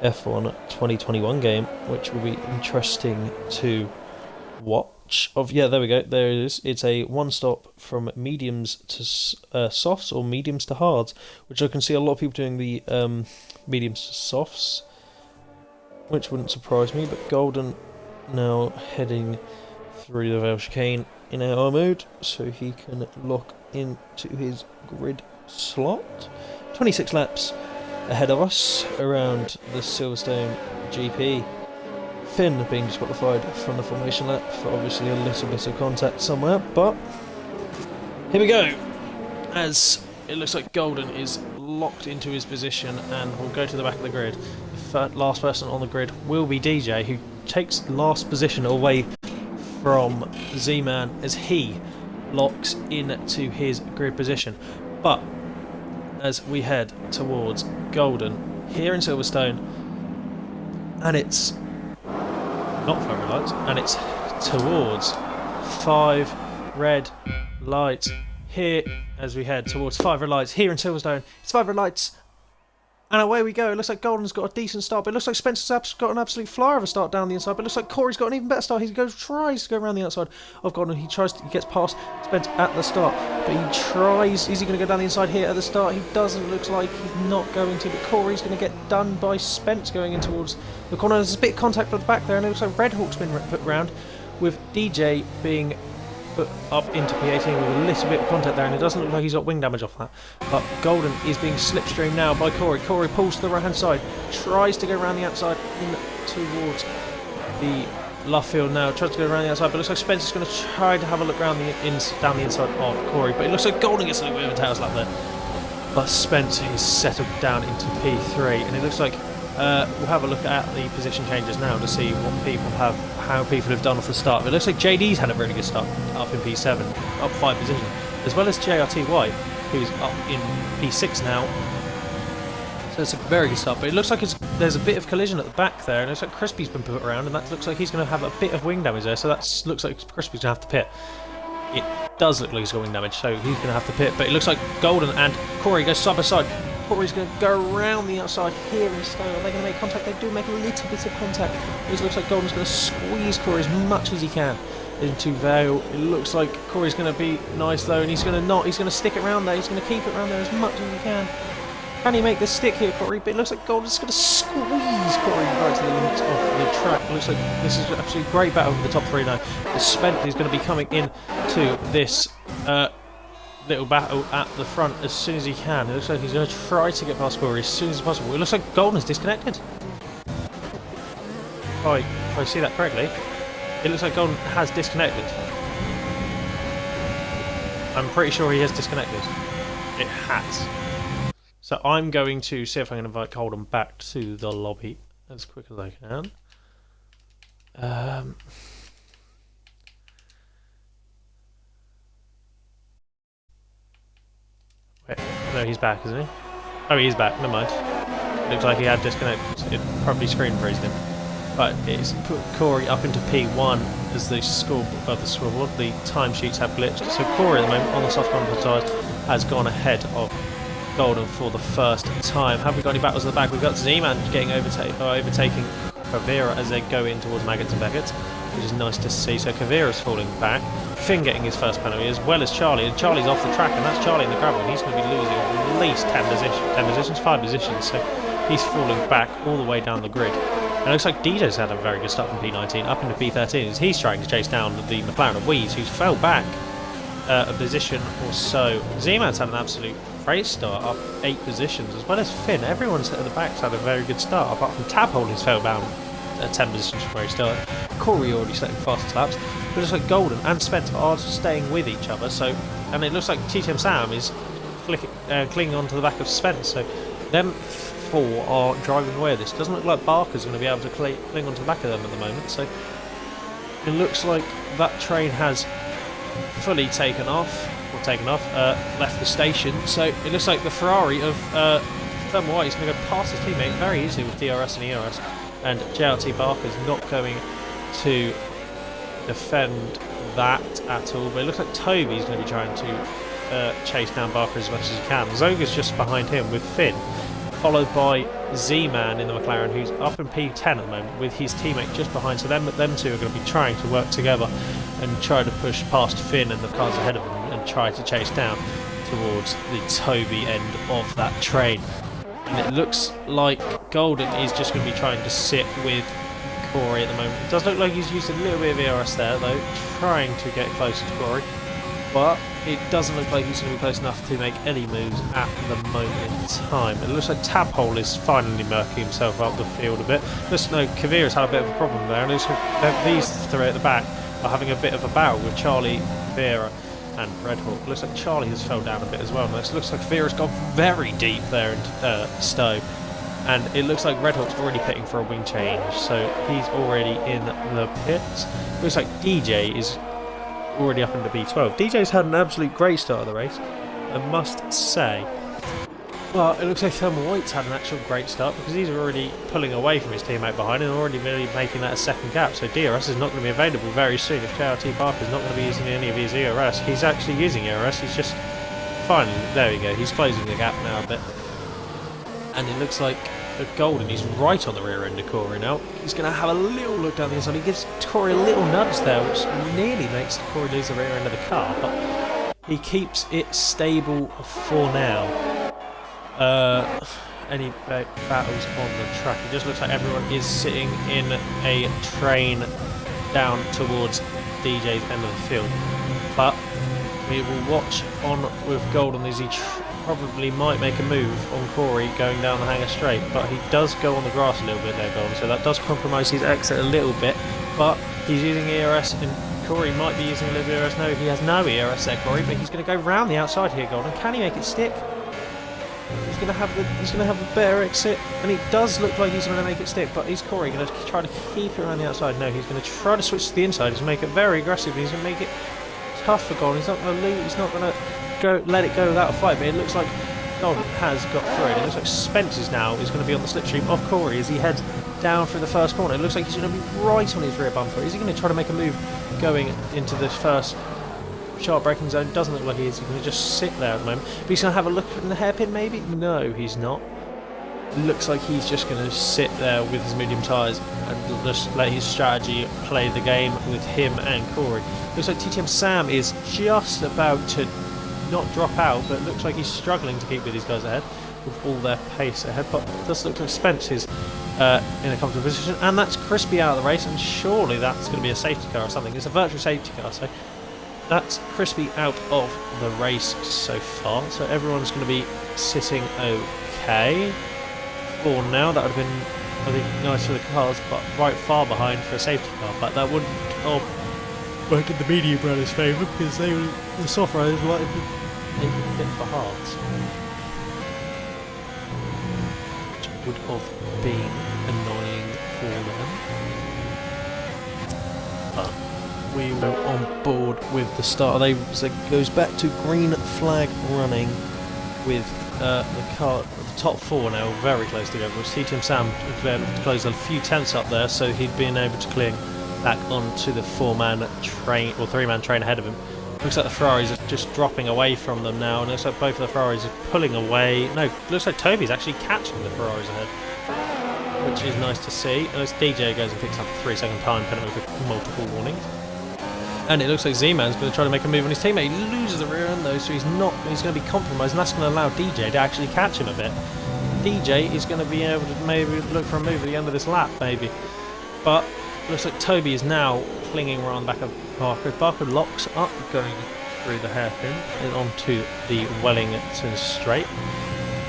F1 2021 game, which will be interesting to watch. Yeah, there we go. There it is. It's a one-stop from mediums to softs, or mediums to hards, which I can see a lot of people doing the mediums to softs, which wouldn't surprise me. But Golden now heading through the Vale chicane in AR mode, so he can lock into his grid slot. 26 laps ahead of us around the Silverstone GP. Finn being disqualified from the formation lap for obviously a little bit of contact somewhere, but here we go, as it looks like Golden is locked into his position and will go to the back of the grid. The last person on the grid will be DJ, who takes last position away from Z-Man as he locks into his grid position. But as we head towards Golden here in Silverstone, and it's not 5 red lights, and it's towards 5 red lights here as we head towards 5 red lights here in Silverstone. It's 5 red lights, and away we go. It looks like Golden's got a decent start, but it looks like Spencer's got an absolute flyer of a start down the inside, but it looks like Corey's got an even better start. He tries to go around the outside of Golden. He gets past Spence at the start, but he tries. Is he going to go down the inside here at the start? He doesn't. Looks like he's not going to, but Corey's going to get done by Spence going in towards the corner. There's a bit of contact at the back there, and it looks like Red Hawk's been put round, with DJ being put up into P18 with a little bit of contact there, and it doesn't look like he's got wing damage off that. But Golden is being slipstreamed now by Corey. Corey pulls to the right hand side, tries to go around the outside in towards the Luffield now, tries to go around the outside, but it looks like Spencer's going to try to have a look around down the inside of Corey, but it looks like Golden gets a little bit of a tail slap there. But Spence is settled down into P3, and it looks like we'll have a look at the position changes now to see how people have done off the start. But it looks like JD's had a really good start up in P7, up 5 positions, as well as JRTY, who's up in P6 now. So it's a very good start, but it looks like there's a bit of collision at the back there, and it looks like Crispy's been put around, and that looks like he's going to have a bit of wing damage there, so that looks like Crispy's going to have to pit. It does look like he's got wing damage, so he's going to have to pit, but it looks like Golden and Corey go side by side. Corey's going to go around the outside here instead. Are they going to make contact? They do make a little bit of contact. It looks like Golden's going to squeeze Corey as much as he can into Vale. It looks like Corey's going to be nice though, and he's going to stick it around there. He's going to keep it around there as much as he can. Can he make the stick here, Corey? But it looks like Golden's going to squeeze Corey right to the limits of the track. It looks like this is an absolutely great battle for the top 3 now. Spence is going to be coming in to this little battle at the front as soon as he can. It looks like he's going to try to get past Corey as soon as possible. It looks like Golden's disconnected. If I see that correctly, it looks like Golden has disconnected. I'm pretty sure he has disconnected. It has. So So I'm going to see if I can invite Golden back to the lobby as quick as I can. Wait, no, he's back, isn't he? Oh, he is back. Never mind. Looks like he had disconnected. It probably screen frozen him. But it's put Corey up into P1 as the scoreboard. The timesheets have glitched. So Corey at the moment on the soft bumper side has gone ahead of Golden for the first time. Have we got any battles at the back? We've got Z-Man getting overtaking Kavira as they go in towards Maggots and Beckett's, which is nice to see. So Kavira's falling back. Finn getting his first penalty, as well as Charlie. And Charlie's off the track, and that's Charlie in the gravel. He's going to be losing at least 5 positions. So he's falling back all the way down the grid. And it looks like DJ's had a very good start from P19 up into P13 as he's trying to chase down the McLaren of Weeds, who's fell back a position or so. Z-Man's had an absolute great start, up 8 positions, as well as Finn. Everyone's at the back's had a very good start, apart from Tabhole, who's fell down 10 positions from where he started. Corey already setting fastest laps, but it looks like Golden and Spencer are staying with each other. So, and it looks like TTM Sam is clinging onto the back of Spence. So, them four are driving away. This doesn't look like Barker's going to be able to cling onto the back of them at the moment. So, it looks like that train has fully taken off, left the station. So it looks like the Ferrari of Thermal White is going to go past his teammate very easily with DRS and ERS, and JLT Barker's not going to defend that at all. But it looks like Toby's going to be trying to chase down Barker as much as he can. Zoga's just behind him with Finn, followed by Z-Man in the McLaren, who's up in P10 at the moment with his teammate just behind. So them two are going to be trying to work together and try to push past Finn and the cars ahead of him and try to chase down towards the Toby end of that train. And it looks like Golden is just going to be trying to sit with Corey at the moment. It does look like he's used a little bit of ERS there though, trying to get closer to Corey, but it doesn't look like he's going to be close enough to make any moves at the moment in time. It looks like Tabhole is finally murking himself up the field a bit. Looks like Kavira's had a bit of a problem there, and it looks like these three at the back are having a bit of a battle with Charlie, Vera and Red Hawk. Looks like Charlie has fell down a bit as well. It looks like Vera's gone very deep there into Stowe, and it looks like Red Hawk's already pitting for a wing change, so he's already in the pits. Looks like DJ is already up into B12. DJ's had an absolute great start of the race, I must say. Well, it looks like Thermal White's had an actual great start because he's already pulling away from his teammate behind and already really making that a second gap. So DRS is not going to be available very soon. If JRT Barker's not going to be using any of his ERS, he's actually using ERS. He's just finally, there we go, he's closing the gap now a bit. And it looks like Golden, he's right on the rear end of Corey now. He's going to have a little look down the inside. He gives Corey a little nudge there, which nearly makes Corey lose the rear end of the car, but he keeps it stable for now. Any battles on the track? It just looks like everyone is sitting in a train down towards DJ's end of the field, but we will watch on with Golden as he probably might make a move on Corey going down the hangar straight, but he does go on the grass a little bit there, Golden, so that does compromise his exit a little bit, but he's using ERS and Corey might be using a little bit of ERS. No, he has no ERS there, Corey, but he's going to go round the outside here, Golden. Can he make it stick? He's going to have the better exit, and it does look like he's going to make it stick, but is Corey going to try to keep it around the outside? No, he's going to try to switch to the inside. He's going to make it very aggressive. He's going to make it tough for Golden. He's not going to lose. He's not going to let it go without a fight, but it looks like Golden has got through it. It looks like Spencer's now is going to be on the slipstream of Corey as he heads down through the first corner. It looks like he's going to be right on his rear bumper. Is he going to try to make a move going into the first sharp braking zone? Doesn't look like he is. He's going to just sit there at the moment. But he's going to have a look in the hairpin maybe? No, he's not. It looks like he's just going to sit there with his medium tyres and just let his strategy play the game with him and Corey. Looks like TTM Sam is just about to not drop out, but it looks like he's struggling to keep with these guys ahead with all their pace ahead. But it does look like Spence is in a comfortable position, and that's Crispy out of the race, and surely that's going to be a safety car or something. It's a virtual safety car, so that's Crispy out of the race so far. So everyone's going to be sitting okay for now. That would have been, I think, nice for the cars, but right far behind for a safety car. But that wouldn't have worked in the medium brothers' favour because the soft riders might have been a bit for hards. would have been annoying for them. But we were on board with the start. So it goes back to green flag running with the car. The top four now very close together. TTM Sam declared to close a few tenths up there, so he'd been able to cling back onto the four-man train or three-man train ahead of him. Looks like the Ferraris are just dropping away from them now, and it looks like both of the Ferraris are pulling away. No, looks like Toby's actually catching the Ferraris ahead, which is nice to see. And as DJ goes and picks up a 3-second time penalty with multiple warnings. And it looks like Z-Man's going to try to make a move on his teammate. He loses the rear end though, so he's going to be compromised, and that's going to allow DJ to actually catch him a bit. DJ is going to be able to maybe look for a move at the end of this lap, maybe. But looks like Toby is now clinging around the back of Barker. Barker locks up, going through the hairpin and onto the Wellington straight.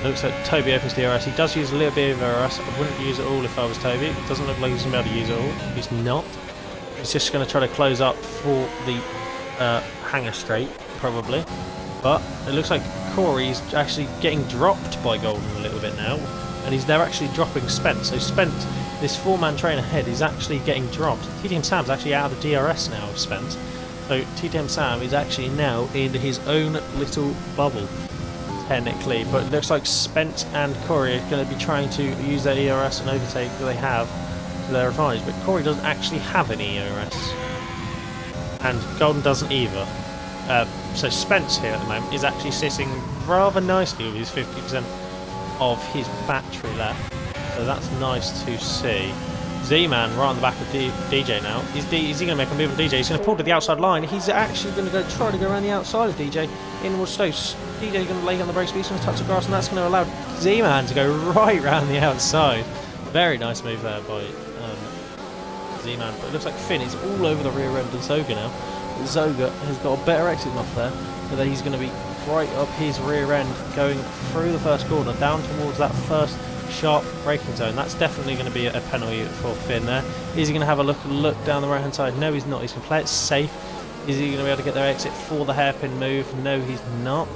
Looks like Toby opens the DRS. He does use a little bit of DRS. I wouldn't use it all if I was Toby. It doesn't look like he's going to be able to use it all. He's not. He's just going to try to close up for the hanger straight, probably. But it looks like Corey's actually getting dropped by Golden a little bit now. And they're actually dropping Spence. So Spence, this four-man train ahead, is actually getting dropped. TTM Sam's actually out of the DRS now of Spence. So TTM Sam is actually now in his own little bubble, technically. But it looks like Spence and Corey are going to be trying to use their ERS and overtake that they have to their advantage. But Corey doesn't actually have any ERS. And Golden doesn't either. So Spence here at the moment is actually sitting rather nicely with his 50% of his battery left. So that's nice to see. Z-Man right on the back of DJ now. Is he going to make a move on DJ? He's going to pull to the outside line. He's actually going to try to go around the outside of DJ inwards Stokes. DJ going to lay on the brakes, but he's going to touch the grass, and that's going to allow Z-Man to go right round the outside. Very nice move there by Z-Man. But it looks like Finn is all over the rear end of Zoga now. Zoga has got a better exit off there, so that he's going to be right up his rear end, going through the first corner, down towards that first sharp braking zone. That's definitely going to be a penalty for Finn there. Is he going to have a look down the right hand side? No, he's not. He's going to play it safe. Is he going to be able to get their exit for the hairpin move? No, he's not.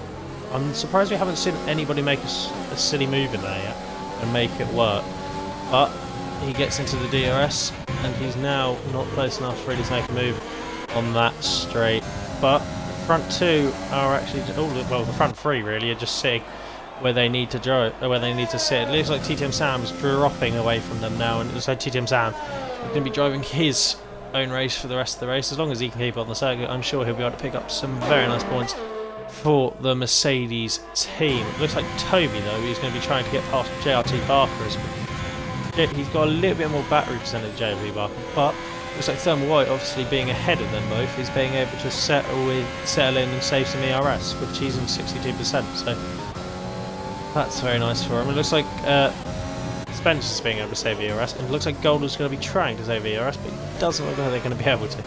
I'm surprised we haven't seen anybody make a silly move in there yet and make it work. But he gets into the DRS, and he's now not close enough really to make a move on that straight. But the front two are actually, well, the front three really are just sitting where they need to sit. It looks like TTM Sam's dropping away from them now, and it looks like TTM Sam is going to be driving his own race for the rest of the race. As long as he can keep on the circuit, I'm sure he'll be able to pick up some very nice points for the Mercedes team. It looks like Toby though is going to be trying to get past JRT Barker. He's got a little bit more battery percentage than JRT Barker, but looks like Thermal White, obviously being ahead of them both, is being able to settle in and save some ERS, which he's in 62%. So that's very nice for him. It looks like Spence is being able to save ERS, and it looks like Golden's going to be trying to save ERS, but it doesn't look like they're going to be able to.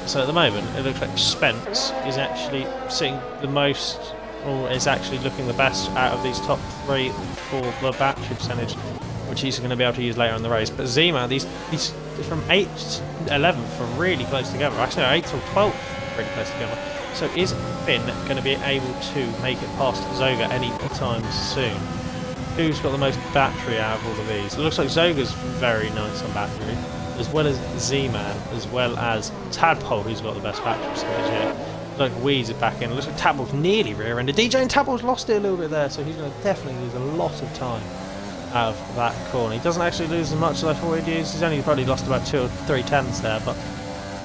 So at the moment, it looks like Spence is actually sitting the most, or is actually looking the best out of these top three for the battery percentage, which he's going to be able to use later in the race. But Zima, these from 8th to 11th are really close together. Actually, 8th or 12th are really close together. So is Finn going to be able to make it past Zoga any time soon? Who's got the most battery out of all of these? It looks like Zoga's very nice on battery, as well as Z-Man, as well as Tadpole, who's got the best battery percentage here. Looks like Weeze is back in. It looks like Tadpole's nearly rear-ended. DJ and Tadpole's lost it a little bit there, so he's going to definitely lose a lot of time out of that corner. He doesn't actually lose as much as I thought he'd use. He's only probably lost about 2 or 3 tenths there, but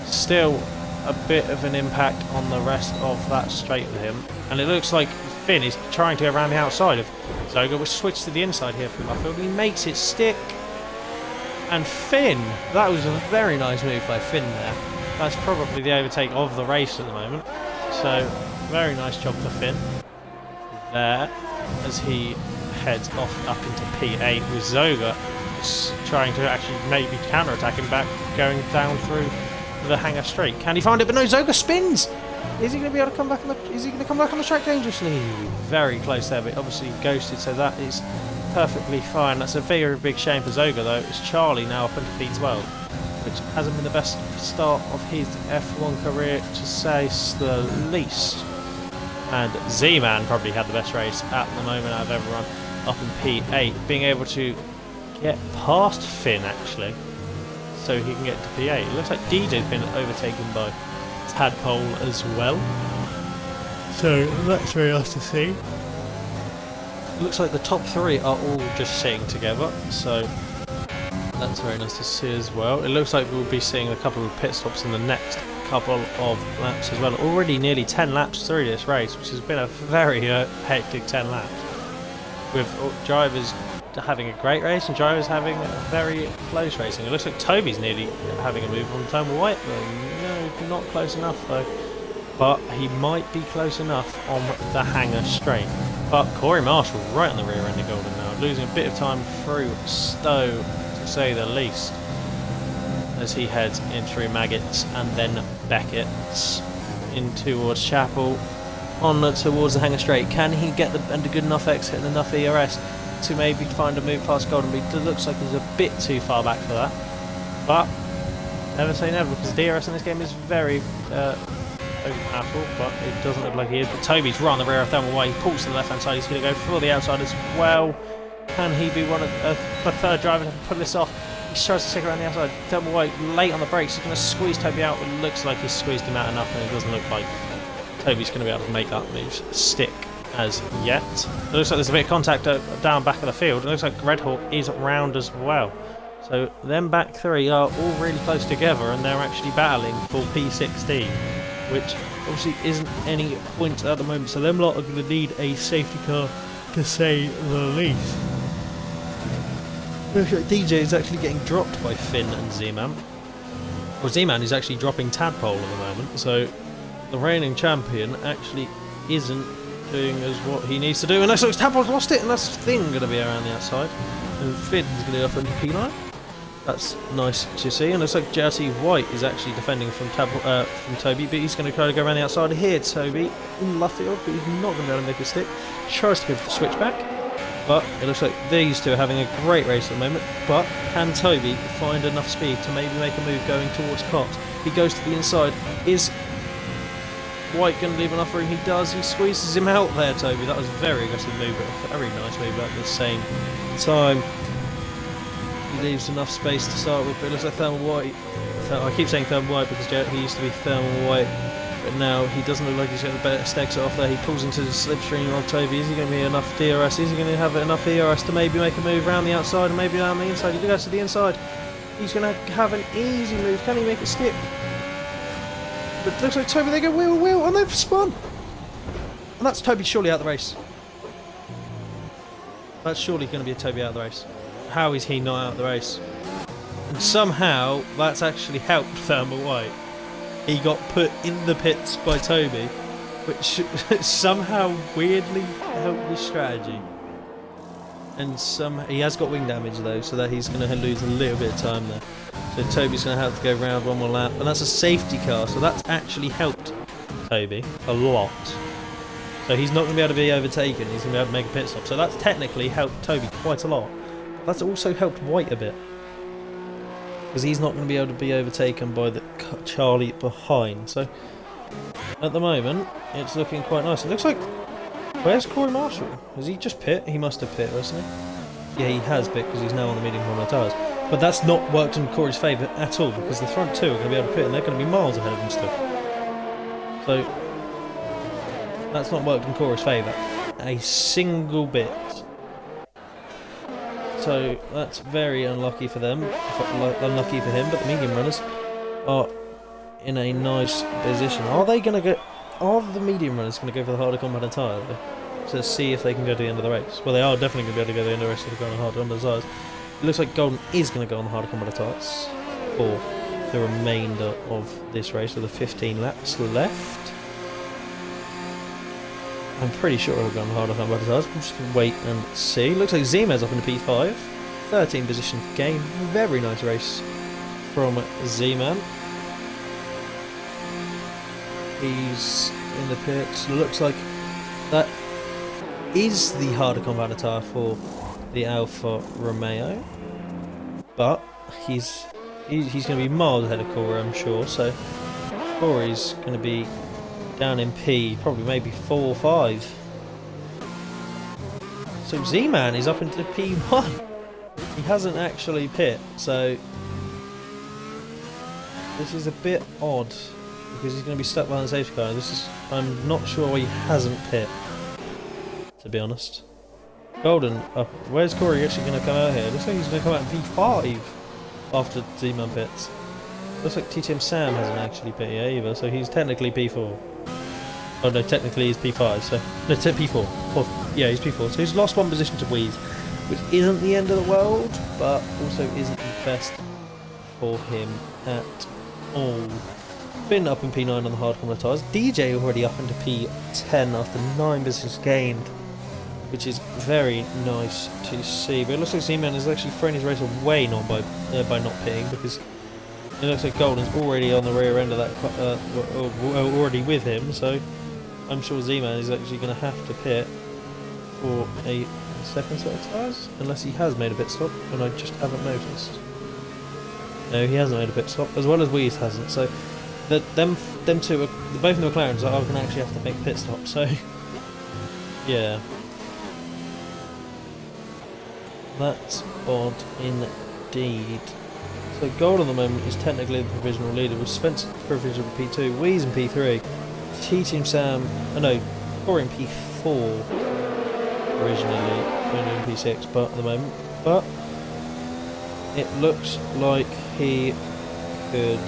still a bit of an impact on the rest of that straight for him. And it looks like Finn is trying to go around the outside of Zoga, which switched to the inside here for Luffield. He makes it stick. And Finn, that was a very nice move by Finn there. That's probably the overtake of the race at the moment. So, very nice job for Finn there as he heads off up into P8 with Zoga trying to actually maybe counter-attack him back, going down through the hangar straight. Can he find it? But no, Zoga spins! Is he going to be able to come back on the track dangerously? Very close there, but obviously ghosted, so that is perfectly fine. That's a very big shame for Zoga though. It's Charlie now up into P12, which hasn't been the best start of his F1 career, to say the least. And Z-Man probably had the best race at the moment out of everyone. up in P8, being able to get past Finn actually, so he can get to P8. It looks like DJ's been overtaken by Tadpole as well, so that's very nice to see. It looks like the top 3 are all just sitting together, so that's very nice to see as well. It looks like we'll be seeing a couple of pit stops in the next couple of laps as well. Already nearly 10 laps through this race, which has been a very hectic 10 laps, with drivers having a great race and drivers having a very close racing. It looks like Toby's nearly having a move on Thermal White, no, not close enough though, but he might be close enough on the hangar straight. But Corey Marshall right on the rear end of Golden now, losing a bit of time through Stowe, to say the least, as he heads in through Maggots and then Beckett's in towards Chapel, on towards the hangar straight. Can he get a good enough exit and enough ERS to maybe find a move past Golden Beat? It looks like he's a bit too far back for that, but never say never, because DRS in this game is very overpowerful, but it doesn't look like he is. But Toby's right on the rear of Thermal White. He pulls to the left hand side. He's going to go for the outside as well. Can he be one of the third driver to pull this off? He tries to stick around the outside. Thermal White late on the brakes. He's going to squeeze Toby out. It looks like he's squeezed him out enough, and it doesn't look like Toby's going to be able to make that move stick as yet. It looks like there's a bit of contact down back of the field. It looks like Red Hawk is round as well. So them back 3 are all really close together, and they're actually battling for P16, which obviously isn't any point at the moment. So them lot are going to need a safety car, to say the least. DJ is actually getting dropped by Finn and Z-Man. Well, Z-Man is actually dropping Tadpole at the moment, so the reigning champion actually isn't doing as what he needs to do. And that's like Tadpole's lost it, and that's Finn going to be around the outside, and Finn's going to go up into P9. That's nice to see. And it looks like JRT White is actually defending from Toby, but he's going to try to go around the outside here. Toby in left field, but he's not going to be able to make a stick. Tries to go for the switchback, but it looks like these two are having a great race at the moment. But can Toby find enough speed to maybe make a move going towards Cox? He goes to the inside. Is White going to leave enough room? He does. He squeezes him out there, Toby. That was a very aggressive move, but a very nice move at the same time. He leaves enough space to start with, but it looks like Thermal White. I keep saying Thermal White because he used to be Thermal White, but now he doesn't look like he's got the best exit off there. He pulls into the slipstream of Toby. Is he going to be enough DRS? Is he going to have enough ERS to maybe make a move around the outside and maybe down the inside? He goes to the inside. He's going to have an easy move. Can he make it stick? But it looks like Toby, they go wheel, and they've spun. And that's Toby surely out of the race. That's surely going to be a Toby out of the race. How is he not out of the race? And somehow that's actually helped Thermal White. He got put in the pits by Toby, which somehow weirdly helped his strategy. And he has got wing damage though, so that he's going to lose a little bit of time there. So Toby's going to have to go round one more lap, and that's a safety car, so that's actually helped Toby a lot. So he's not going to be able to be overtaken, he's going to be able to make a pit stop. So that's technically helped Toby quite a lot. That's also helped White a bit, because he's not going to be able to be overtaken by the Charlie behind. So at the moment it's looking quite nice. It looks like, where's Corey Marshall? Has he just pit? He must have pit, hasn't he? Yeah, he has pit because he's now on the medium corner tyres. But that's not worked in Corey's favour at all, because the front two are going to be able to pit and they're going to be miles ahead of him still. So that's not worked in Corey's favour a single bit. So that's very unlucky for them, unlucky for him, but the medium runners are in a nice position. Are they going to go? Are the medium runners going to go for the harder combat tyre to see if they can go to the end of the race? Well, they are definitely going to be able to go to the end of the race if they go on the harder combat tyres. It looks like Golden is going to go on the harder combat tyres for the remainder of this race, with the 15 laps left. I'm pretty sure I'll go on the harder combat tyres. We'll just wait and see. Looks like Zima's up into P5. 13 position gain. Very nice race from Z-Man. He's in the pits. Looks like that is the harder combat tyre for the Alfa Romeo, but he's going to be miles ahead of Corey, I'm sure. So Corey's going to be down in P, probably maybe 4 or 5. So Z-Man is up into P1. He hasn't actually pit, so this is a bit odd because he's going to be stuck behind the safety car. I'm not sure why he hasn't pit, to be honest. Golden, where's Corey actually going to come out here? Looks like he's going to come out in P5 after Z-Man pits. Looks like TTM Sam hasn't actually pit yet either, so he's technically P4. Oh no, technically he's P5, so... No, P4. Yeah, he's P4. So he's lost one position to Wheeze, which isn't the end of the world, but also isn't the best for him at all. Finn up in P9 on the hard corner tyres. DJ already up into P10 after 9 positions gained, which is very nice to see. But it looks like Z-Man is actually throwing his race away not by not pitting, because it looks like Golden's already on the rear end of that, already with him, so I'm sure Z-Man is actually going to have to pit for a second set of tyres, unless he has made a pit stop, and I just haven't noticed. No, he hasn't made a pit stop, as well as Wheeze hasn't, so them two, both of the McLarens are going to actually have to make pit stops, so yeah. That's odd indeed. So Gold at the moment is technically the provisional leader, with Spencer provisional P2, Wheeze in P3, T-Team Sam, Corey in P4 originally, only in P6 but at the moment, but it looks like he could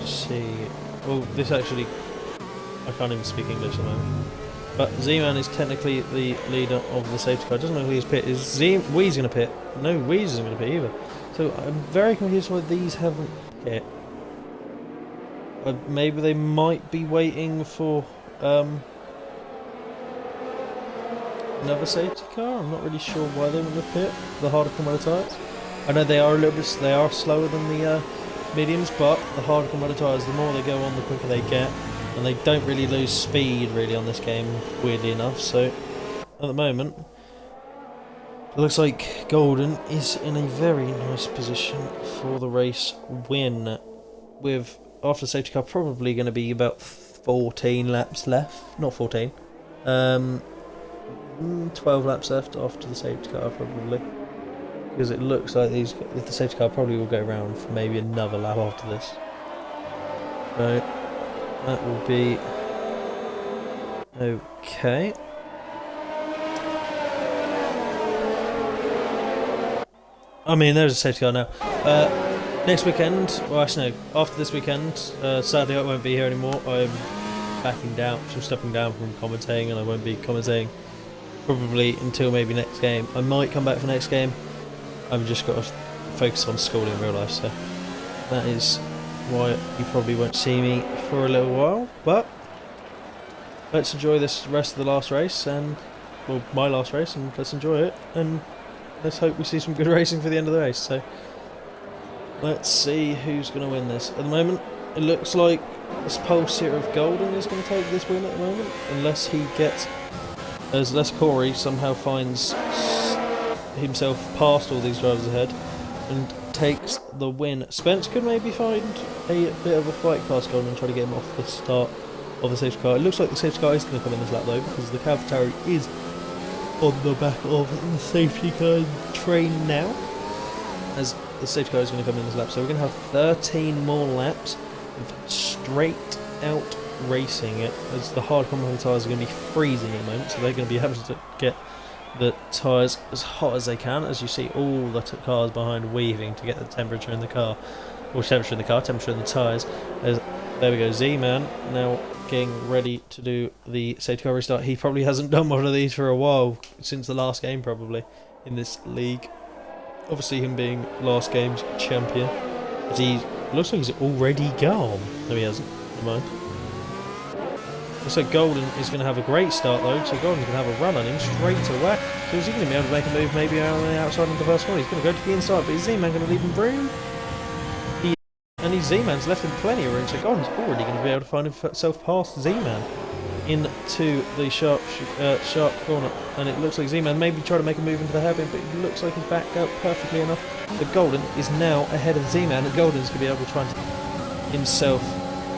see, well this actually, I can't even speak English at the moment. But Z-Man is technically the leader of the safety car. It doesn't look like he's pit. Is Wheeze going to pit? No, Wheeze isn't going to pit either. So I'm very confused why these haven't pit. Maybe they might be waiting for another safety car. I'm not really sure why they wouldn't have pit. The harder commodity tyres. I know they are they are slower than the mediums, but the harder commodity tyres, the more they go on, the quicker they get. And they don't really lose speed really on this game, weirdly enough, so at the moment it looks like Golden is in a very nice position for the race win, with after the safety car probably going to be about 14 laps left, not 14, 12 laps left after the safety car probably, because it looks like the safety car probably will go around for maybe another lap after this. So that will be okay. I mean, there's a safety car now. Next weekend, well actually no, after this weekend, sadly I won't be here anymore. I'm backing down, I'm stepping down from commentating, and I won't be commentating probably until maybe next game. I might come back for next game. I've just got to focus on school in real life, so that is why you probably won't see me for a little while, but let's enjoy this rest of the last race, and well, my last race, and let's enjoy it, and let's hope we see some good racing for the end of the race. So let's see who's going to win this. At the moment it looks like this pulse here of Golden is going to take this win at the moment, unless Corey somehow finds himself past all these drivers ahead and takes the win. Spence could maybe find a bit of a fight past Golden and try to get him off the start of the safety car. It looks like the safety car is going to come in this lap though, because the Cavitari is on the back of the safety car train now, as the safety car is going to come in this lap. So we're going to have 13 more laps of straight out racing it, as the hard compound tyres are going to be freezing at the moment, so they're going to be having to get the tyres as hot as they can, as you see all the cars behind weaving to get the temperature in the car, or temperature in the car, temperature in the tyres. There we go, Z-Man now getting ready to do the safety car restart. He probably hasn't done one of these for a while, since the last game probably, in this league. Obviously him being last game's champion, but he looks like he's already gone. No, he hasn't, never mind. Looks like Golden is going to have a great start though, so Golden's going to have a run on him straight away. So is he going to be able to make a move maybe around the outside into the first one? He's going to go to the inside, but is Z-Man going to leave him room? And his Z-Man's left him plenty of room, so Golden's already going to be able to find himself past Z-Man into the sharp corner. And it looks like Z-Man maybe try to make a move into the hairpin, but it looks like he's backed out perfectly enough. But Golden is now ahead of Z-Man, and Golden's going to be able to try and himself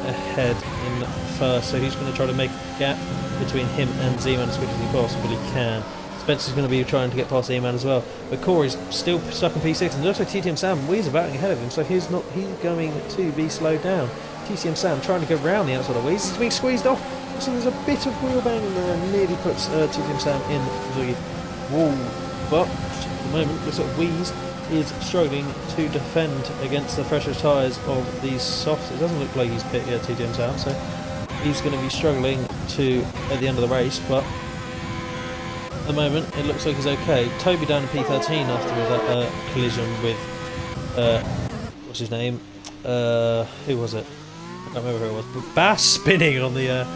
ahead in first, so he's going to try to make a gap between him and Z-Man as quick as he possibly can. Spencer's going to be trying to get past Z-Man as well, but Corey's still stuck in P6, and it looks like TTM Sam and Weeze are battling ahead of him, so he's going to be slowed down. TTM Sam trying to go around the outside of Weeze, he's being squeezed off, so there's a bit of wheel banging there and nearly puts TTM Sam in the wall, but at the moment looks like Weeze is struggling to defend against the fresher tyres of these softs. It doesn't look like he's pit yet, TTM Sam, so he's going to be struggling at the end of the race, but at the moment it looks like he's okay. Toby down in P13 after that collision with what's his name? Who was it? I can't remember who it was. But Bass spinning on the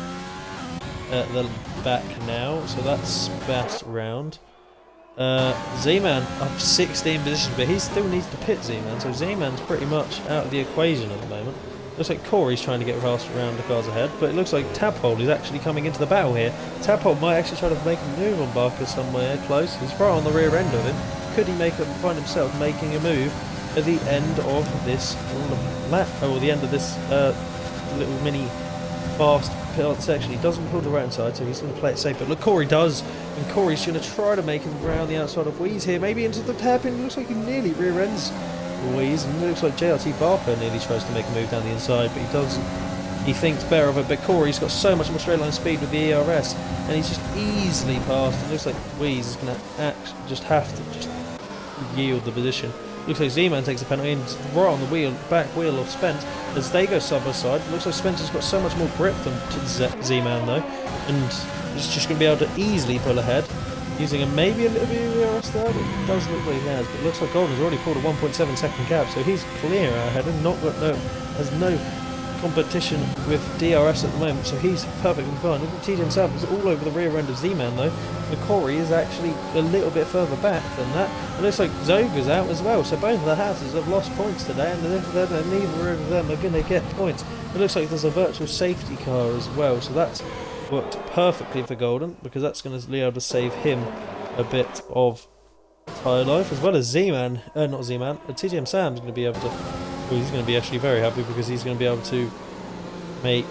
back now, so that's Bass round. Z-Man up 16 positions, but he still needs to pit Z-Man, so Z-Man's pretty much out of the equation at the moment. Looks like Corey's trying to get fast around the cars ahead, but it looks like Tadpole is actually coming into the battle here. Tadpole might actually try to make a move on Barker somewhere close. He's right on the rear end of him. Could he find himself making a move at the end of this lap, or the end of this little mini fast section? He doesn't pull the right side, so he's going to play it safe. But look, Corey does, and Corey's going to try to make him around the outside of Weeze here, maybe into the hairpin. Looks like he nearly rear ends Weeze, and it looks like JRT Barker nearly tries to make a move down the inside, but he doesn't. He thinks better of it. But Corey's got so much more straight line speed with the ERS, and he's just easily passed. It looks like Weeze is going to have to yield the position. Looks like Z-Man takes a penalty and right on the back wheel of Spence as they go side by side. Looks like Spencer's got so much more grip than Z-Man though, and he's just going to be able to easily pull ahead using maybe a little bit of ERS there, but it doesn't look like he has. But it looks like Golden's already pulled a 1.7 second gap, so he's clear out ahead and has no competition with DRS at the moment, so he's perfectly fine. Look at TJ Sam is all over the rear end of Z-Man though, and Corey is actually a little bit further back than that. It looks like Zoga's out as well, so both of the houses have lost points today, and neither of them are going to get points. It looks like there's a virtual safety car as well, so that's worked perfectly for Golden, because that's going to be able to save him a bit of tyre life, as well as Z-Man, not Z-Man, TTM Sam's going to be able to, well, he's going to be actually very happy because he's going to be able to make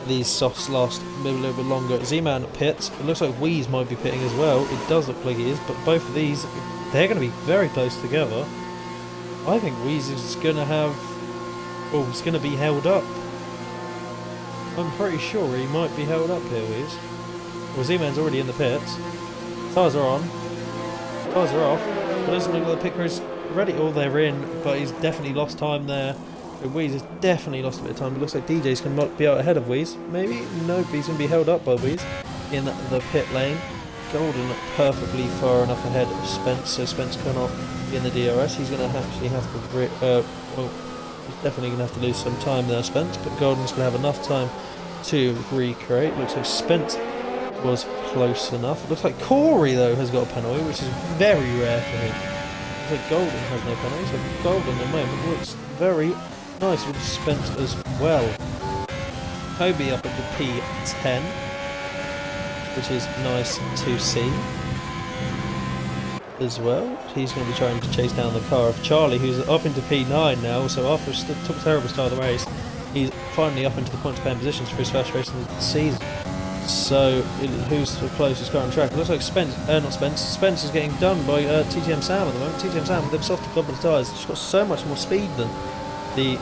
these softs last a little bit longer. Z-Man pits, it looks like Weeze might be pitting as well, it does look like he is, but both of these, they're going to be very close together. I think Weeze is going to have, well, he's going to be held up. I'm pretty sure he might be held up here, Weeze. Well, Z-Man's already in the pits. Tyres are on. Tyres are off. It doesn't look like the pit crew's ready. Oh, they're in, but he's definitely lost time there. So Weeze has definitely lost a bit of time. It looks like DJ's going to be out ahead of Weeze. Maybe? No, but he's going to be held up by Weeze in the pit lane. Golden perfectly far enough ahead of Spence, so Spence cannot be in the DRS. He's going to actually have to, well, he's definitely going to have to lose some time there, Spence, but Golden's going to have enough time to recreate. Looks like Spence was close enough. It looks like Corey, though, has got a penalty, which is very rare for him. Looks like Golden has no penalty, so Golden at the moment looks very nice with Spence as well. Toby up at the P10, which is nice to see as well. He's going to be trying to chase down the car of Charlie, who's up into P9 now, so after took a terrible start of the race, he's finally up into the point to pen positions for his first race of the season. So, who's the closest car on track? It looks like Spence is getting done by TTM Sam at the moment. TTM Sam with them softer club of the tyres, she's got so much more speed than the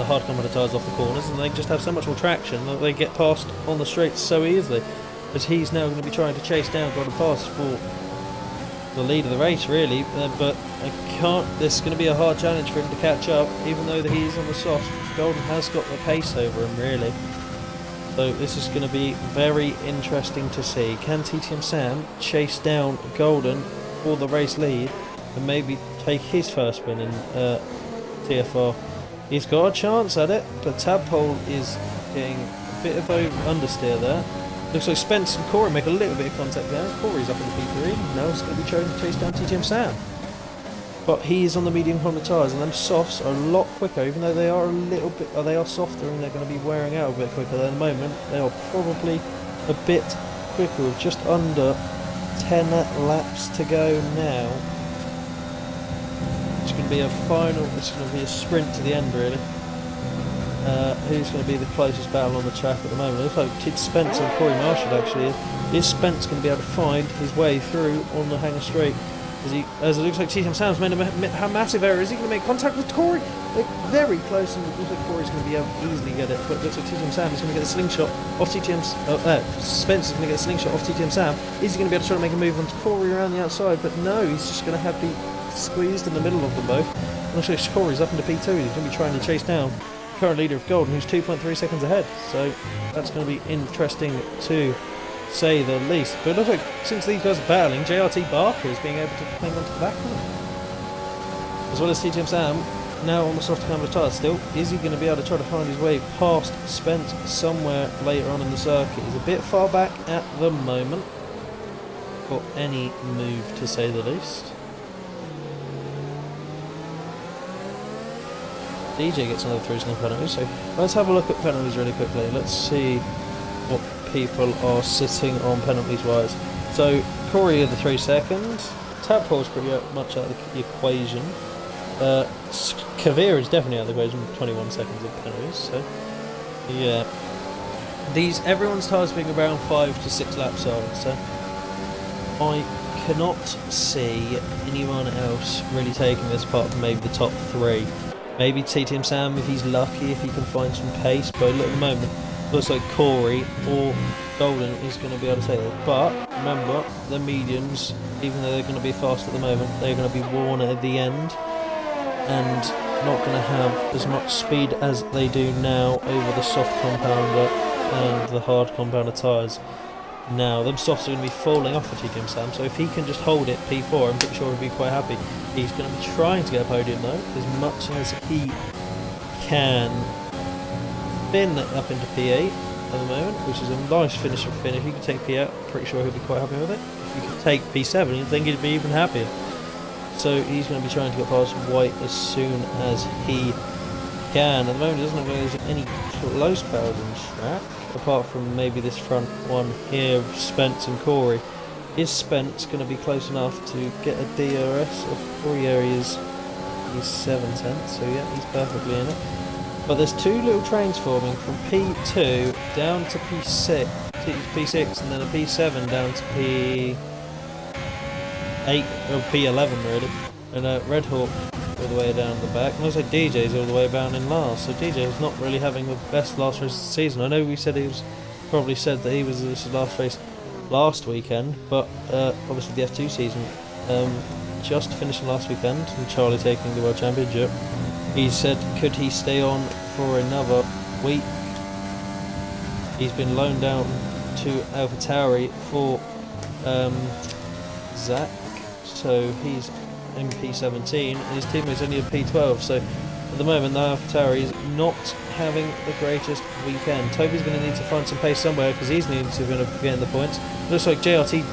hard clump of the tyres off the corners, and they just have so much more traction that they get past on the straights so easily. As he's now going to be trying to chase down Golden Pass for the lead of the race, really, but this is going to be a hard challenge for him to catch up, even though he's on the soft. Golden has got the pace over him, really. So this is going to be very interesting to see. Can TTM Sam chase down Golden for the race lead and maybe take his first win in TFR? He's got a chance at it, but Tadpole is getting a bit of understeer there. Looks like Spence and Corey make a little bit of contact there. Corey's up in the P3. Now he's going to be trying to chase down TTM Sam. But he's on the medium Honda tyres, and them softs are a lot quicker, even though they are a little bit, they are softer and they're going to be wearing out a bit quicker. At the moment, they are probably a bit quicker, with just under 10 laps to go now. It's going to be a sprint to the end, really. who's going to be the closest battle on the track at the moment. It looks like Tid Spence and Corey Marshall actually. Is Spence going to be able to find his way through on the Hanger Straight? As it looks like TFR Sam's made a massive error. Is he going to make contact with Corey? Like, very close, and it looks like Corey's going to be able to easily get it. But it looks like TFR Sam is going to get a slingshot off Spence is going to get a slingshot off TFR Sam. Is he going to be able to try to make a move onto Corey around the outside? But no, he's just going to have to be squeezed in the middle of them both. And looks like Corey's up into P2. He's going to be trying to chase down the current leader of Golden, who's 2.3 seconds ahead. So that's going to be interesting to say the least. But it looks like since these guys are battling, JRT Barker is being able to cling onto the back of them. As well as TTM Sam, now on the soft camber tyre still. Is he going to be able to try to find his way past Spence somewhere later on in the circuit? He's a bit far back at the moment for any move, to say the least. DJ gets another 3-0 penalty, so let's have a look at penalties really quickly. Let's see what people are sitting on penalties wise. So Corey are the 3 seconds. Tadpole's pretty much out of the equation. Kavir is definitely out of the equation with 21 seconds of penalties. So yeah, everyone's tyres being around 5 to 6 laps on. So I cannot see anyone else really taking this apart from maybe the top 3. Maybe TTM Sam if he's lucky, if he can find some pace. But look, at the moment, looks like Corey or Golden is going to be able to take it. But remember, the mediums, even though they're going to be fast at the moment, they're going to be worn at the end and not going to have as much speed as they do now over the soft compounder and the hard compounder tyres. Now, them softs are going to be falling off for TTM Sam, so if he can just hold it P4, I'm pretty sure he'll be quite happy. He's going to be trying to get a podium though, as much as he can. Finn up into P8 at the moment, which is a nice finish for Finn. If he could take P8, I'm pretty sure he'll be quite happy with it. If he could take P7, you'd think he'd be even happier. So he's going to be trying to get past White as soon as he can. At the moment, it doesn't look like there's any close battles on the track, apart from maybe this front one here of Spence and Corey. Is Spence going to be close enough to get a DRS of Corey areas? He's 7 tenths, so yeah, he's perfectly in it. But there's 2 little trains forming from P2 down to P6, and then a P7 down to P8 or P11 really, and Red Hawk all the way down the back, and also DJ's all the way down in last. So DJ's not really having the best last race of the season. I know we said probably said that he was this last race last weekend, but obviously the F2 season just finishing last weekend, and Charlie taking the World Championship. He said, could he stay on for another week? He's been loaned out to AlphaTauri for Zach, so he's in P17, and his teammate's only in P12. So at the moment, the AlphaTauri is not having the greatest weekend. Toby's going to need to find some pace somewhere because he's needing to get in the points. Looks like JD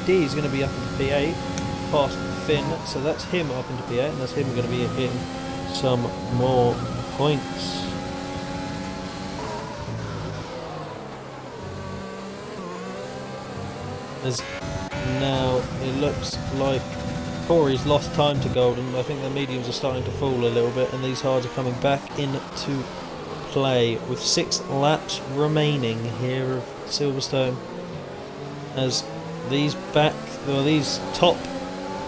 is going to be up into P8 past Finn, so that's him up into P8, and that's him going to be hitting some more points. As now it looks like Corey's lost time to Golden. I think the mediums are starting to fall a little bit, and these hards are coming back into play with 6 laps remaining here of Silverstone. As these top,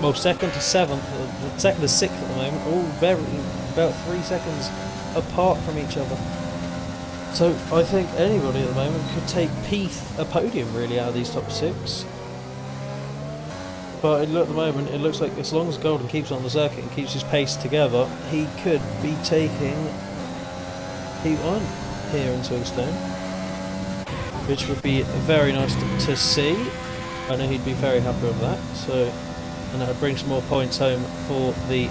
well, 2nd to 7th, 2nd to 6th at the moment, all about 3 seconds apart from each other. So I think anybody at the moment could take a podium really out of these top 6. But at the moment, it looks like as long as Golden keeps on the circuit and keeps his pace together, he could be taking P1 here in Silverstone, which would be very nice to see. I know he'd be very happy with that. So, and that would bring some more points home for the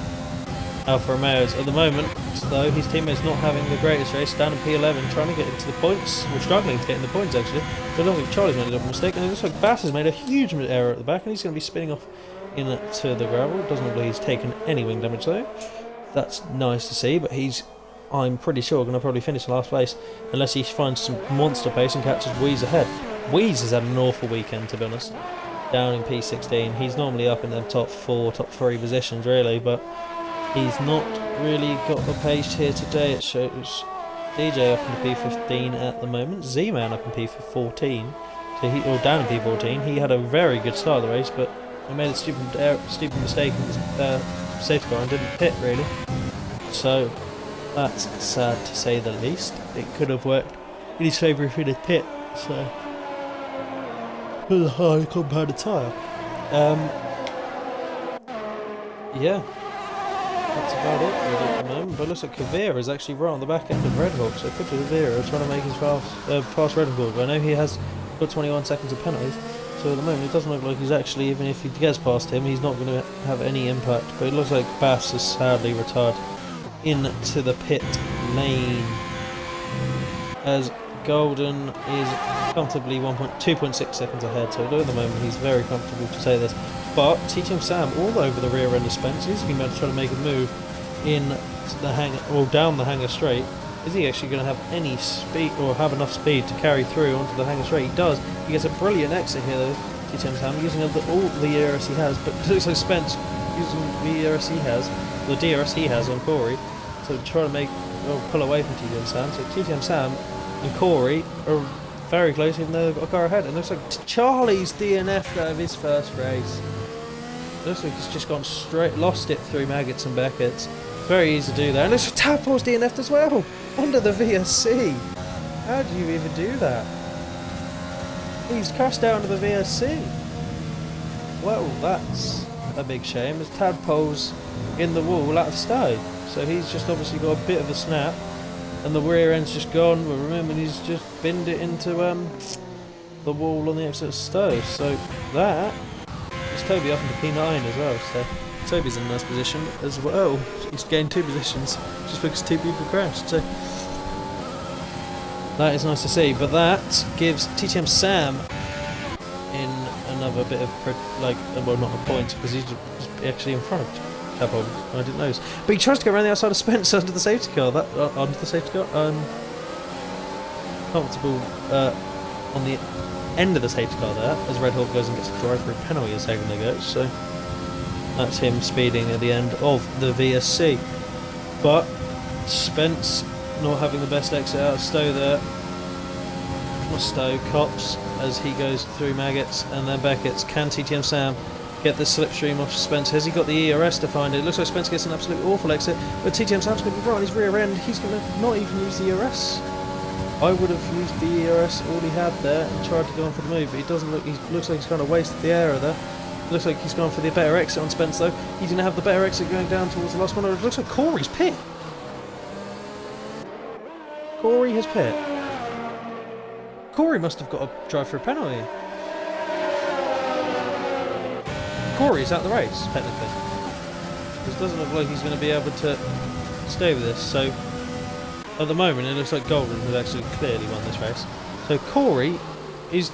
Alfa Romeos. At the moment, though, his teammate's not having the greatest race, down in P11, trying to get into the points. We're struggling to get in the points actually. So I don't think Charlie's made a little mistake, and it looks like Bass has made a huge error at the back, and he's going to be spinning off into the gravel. It doesn't look like he's taken any wing damage though. That's nice to see, but I'm pretty sure, going to probably finish in last place unless he finds some monster pace and catches Wheeze ahead. Wheeze has had an awful weekend, to be honest. Down in P16, he's normally up in the top 4, top 3 positions really, but He's not really got the pace here today. It shows DJ up in P15 at the moment. Z-Man up in P14. So he, or down in P14. He had a very good start of the race, but he made a stupid mistake in his safety car and didn't pit really. So that's sad to say the least. It could have worked in his favour if he did pit. So with a high compounded tyre. Yeah. That's about it really at the moment, but it looks like Kavir is actually right on the back end of Red Hawk, so Kavir are trying to make his past Red Hawk. I know he has got 21 seconds of penalties, so at the moment it doesn't look like he's actually, even if he gets past him, he's not going to have any impact, but it looks like Bass is sadly retired into the pit lane, as Golden is comfortably 2.6 seconds ahead, so at the moment he's very comfortable to say this. But TTM Sam all over the rear end of Spence. He's been able to try to make a move in the hangar, or down the hangar straight. Is he actually going to have any speed, or have enough speed to carry through onto the hangar straight? He does. He gets a brilliant exit here though, TTM Sam, using all the ERS he has, but it looks like Spence using the ERS he has, the DRS he has on Corey, to try to pull away from TTM Sam. So TTM Sam and Corey are very close, even though they've got a car ahead. And it looks like Charlie's DNF'd out of his first race. Looks like he's just gone straight, lost it through Maggots and Beckett's. Very easy to do that. And looks like Tadpole's DNF'd as well, under the VSC. How do you even do that? He's crashed down to the VSC. Well, that's a big shame, as Tadpole's in the wall out of stow. So he's just obviously got a bit of a snap, and the rear end's just gone. But remember, he's just binned it into the wall on the exit of stow. So that is Toby up into P9 as well. So Toby's in a nice position as well. He's gained 2 positions just because 2 people crashed. So that is nice to see. But that gives TTM Sam in another bit of well, not a point, because he's actually in front of Tadpole. I didn't notice, but he tries to go around the outside of Spence under the safety car. Under the safety car, comfortable on the end of the safety car there, as Red Hawk goes and gets a drive-through penalty a second ago. So that's him speeding at the end of the VSC. But Spence not having the best exit out of Stowe there. Stowe cops as he goes through Maggots and then Beckett's. Can TTM Sam get the slipstream off Spence? Has he got the ERS to find it? It looks like Spence gets an absolute awful exit, but TTM Sam's going to be right on his rear end. He's going to not even use the ERS. I would have used the ERS, all he had there, and tried to go on for the move, but he doesn't look. He looks like he's kind of wasted the air there. Looks like he's gone for the better exit on Spence though. He's going to have the better exit going down towards the last corner. It looks like Corey's pit. Corey has pit. Corey must have got a drive-through penalty. Corey's out the race, technically. This doesn't look like he's going to be able to stay with this, so at the moment it looks like Golden has actually clearly won this race. So Corey is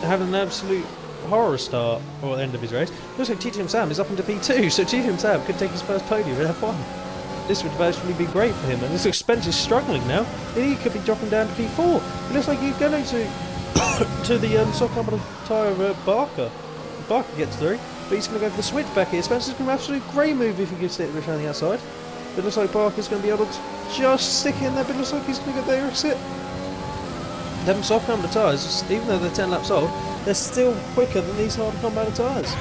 having an absolute horror start at the end of his race. Looks like TTM Sam is up into P2, so TTM Sam could take his first podium in F1. This would actually be great for him, and this Spence is struggling now. He could be dropping down to P4. It looks like he's going to the soft compound tyre of Barker. Barker gets through, but he's going to go for the switch back here. Spencer's going to have an absolute great move if he gets it around the outside. It looks like Barker's going to be able to just stick in there, but it looks like he's going to get their exit. Them soft compound tyres, even though they're 10 laps old, they're still quicker than these hard compound tyres.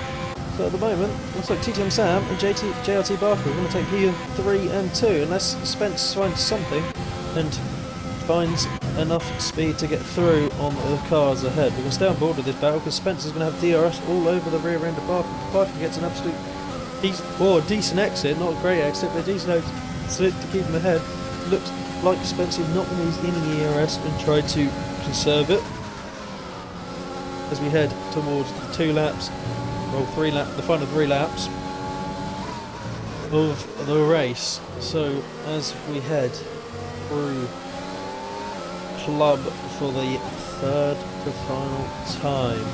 So at the moment, looks like TTM Sam and JRT Barker are going to take P3 and 2, unless Spence finds something and finds enough speed to get through on the cars ahead. We can stay on board with this battle because Spence is going to have DRS all over the rear end of Barker. Barker gets an absolute decent exit, not a great exit, but a decent exit to keep him ahead. Looks like Spence is not going to use any ERS and try to conserve it as we head towards the 2 laps. Well, the final 3 laps of the race. So as we head through club for the 3rd to final time,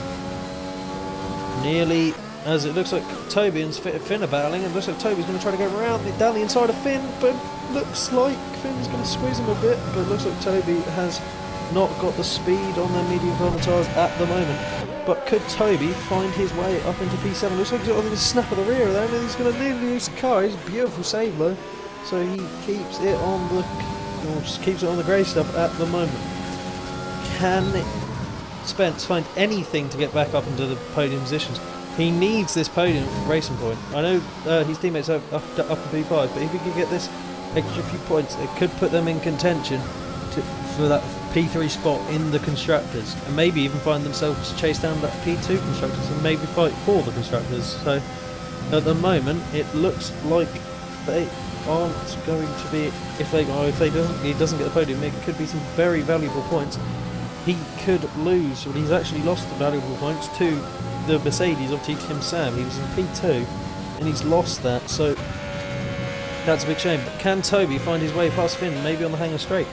nearly as it looks like Toby and Finn are battling, and it looks like Toby's going to try to go around down the inside of Finn, but looks like Finn's going to squeeze him a bit, but it looks like Toby has not got the speed on their medium tyres at the moment. But could Toby find his way up into P7? Looks like he's got a snap of the rear there, and he's going to nearly lose the car. It's a beautiful save though, so he keeps it on the, or just keeps it on the grey stuff at the moment. Can Spence find anything to get back up into the podium positions? He needs this podium for Racing Point. I know his teammates are up in P5, but if he could get this extra few points, it could put them in contention for that P3 spot in the Constructors, and maybe even find themselves chase down that P2 Constructors and maybe fight for the Constructors. So at the moment it looks like they aren't going to be, if he doesn't get the podium, it could be some very valuable points. He could lose, but he's actually lost the valuable points to the Mercedes of TTM Sam. He was in P2 and he's lost that, so that's a big shame. But can Toby find his way past Finn, maybe on the hangar straight?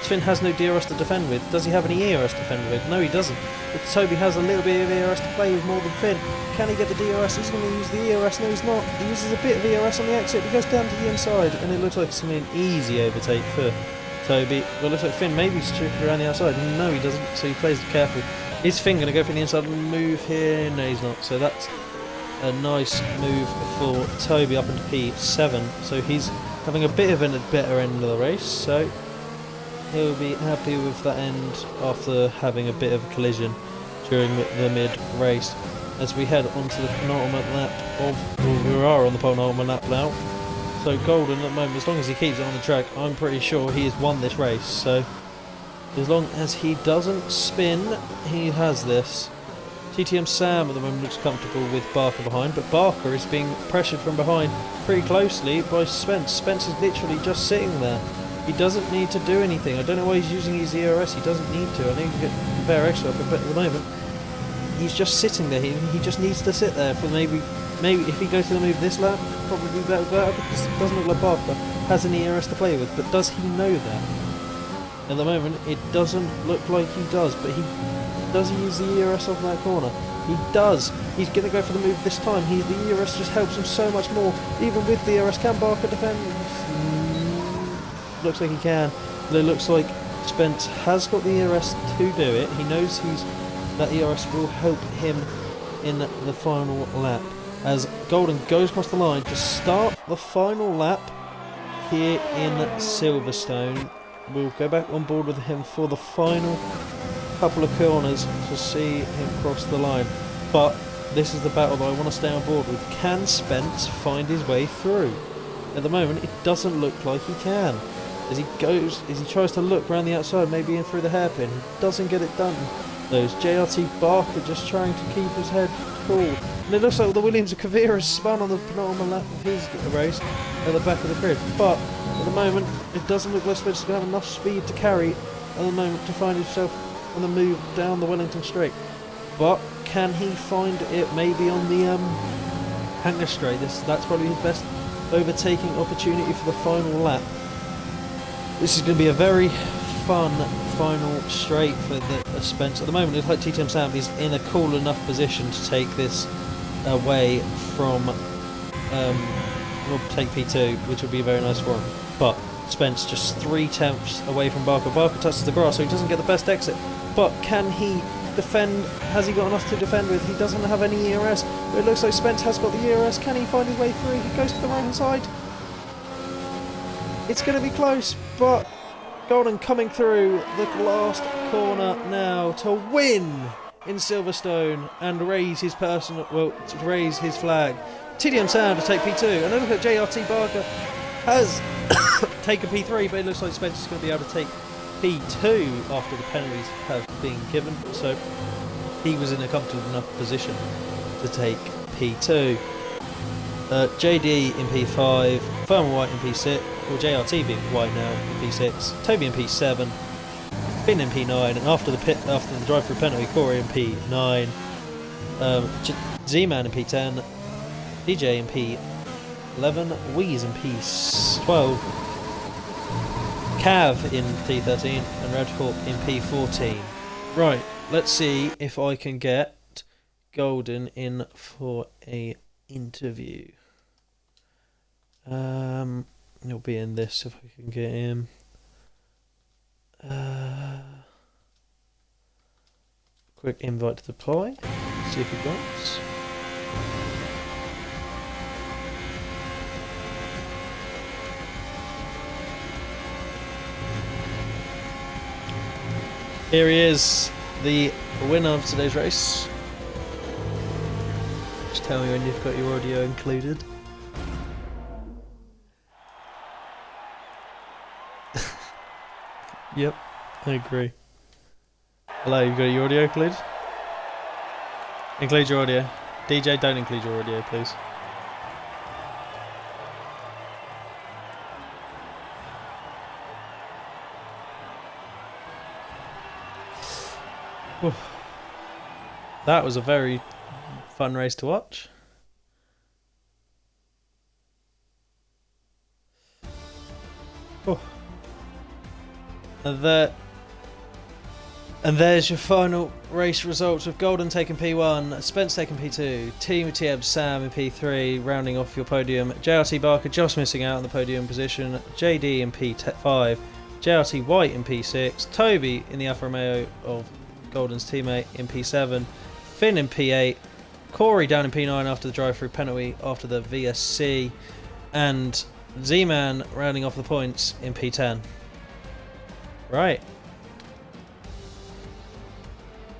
Finn has no DRS to defend with. Does he have any ERS to defend with? No, he doesn't. But Toby has a little bit of ERS to play with more than Finn. Can he get the DRS? He's going to use the ERS. No, he's not. He uses a bit of ERS on the exit. He goes down to the inside, and it looks like it's going to be an easy overtake for Toby. Well, it looks like Finn maybe stripped around the outside. No, he doesn't, so he plays it carefully. Is Finn going to go for the inside move here? No, he's not. So that's a nice move for Toby up into P7. So he's having a bit of a better end of the race. So he'll be happy with that end after having a bit of a collision during the mid-race. As we head onto the penultimate lap of, well, we are on the penultimate lap now. So Golden at the moment, as long as he keeps it on the track, I'm pretty sure he has won this race. So as long as he doesn't spin, he has this. TTM Sam at the moment looks comfortable with Barker behind, but Barker is being pressured from behind pretty closely by Spence. Spence is literally just sitting there. He doesn't need to do anything. I don't know why he's using his ERS. He doesn't need to. I think he can get a better extra, but at the moment he's just sitting there. He just needs to sit there for maybe if he goes to the move this lap, probably better because it doesn't look like Barker has any ERS to play with. But does he know that? At the moment, it doesn't look like he does. But does he use the ERS off that corner? He does. He's going to go for the move this time. The ERS just helps him so much more. Even with the ERS, can Barker defend? Looks like he can, but it looks like Spence has got the ERS to do it. He knows that ERS will help him in the final lap. As Golden goes across the line to start the final lap here in Silverstone. We'll go back on board with him for the final couple of corners to see him cross the line. But this is the battle that I want to stay on board with. Can Spence find his way through? At the moment, it doesn't look like he can. As he tries to look around the outside, maybe in through the hairpin, he doesn't get it done. There's JRT Barker just trying to keep his head cool. And it looks like the Williams of Kavira has spun on the penultimate lap of his race at the back of the grid. But at the moment, it doesn't look like Spencer's going to have enough speed to carry at the moment to find himself on the move down the Wellington Straight. But can he find it maybe on the hangar straight? That's probably his best overtaking opportunity for the final lap. This is going to be a very fun final straight for the Spence. At the moment, it's like TTM Sam is in a cool enough position to take this away from, well, take P2, which would be very nice for him. But Spence just 3/10 away from Barker. Barker touches the grass, so he doesn't get the best exit. But can he defend? Has he got enough to defend with? He doesn't have any ERS. But it looks like Spence has got the ERS. Can he find his way through? He goes to the right hand side. It's going to be close, but Golden coming through the last corner now to win in Silverstone and raise his raise his flag. TDM Sound to take P2, and then look at JRT Barker has taken P3, but it looks like Spencer's going to be able to take P2 after the penalties have been given, so he was in a comfortable enough position to take P2. JD in P5, Firma White in P6, or JRT being White now in P6, Toby in P7, Finn in P9, and after the drive-through penalty, Corey in P9, Z-Man in P10, DJ in P11, Wheeze in P12, Cav in P13, and Red Hawk in P14. Right, let's see if I can get Golden in for a interview. He'll be in this if I can get him. Quick invite to deploy. See if he wants. Here he is, the winner of today's race. Just tell me when you've got your audio included. Yep, I agree. Hello, you've got your audio included? Include your audio. DJ, don't include your audio, please. Oof. That was a very fun race to watch. Oh. And there's your final race results with Golden taking P1, Spence taking P2, Team TM Sam in P3, rounding off your podium. JRT Barker just missing out on the podium position, JD in P5, JRT White in P6, Toby in the Alfa Romeo of Golden's teammate in P7, Finn in P8, Corey down in P9 after the drive-through penalty after the VSC, and Z-Man rounding off the points in P10. Right.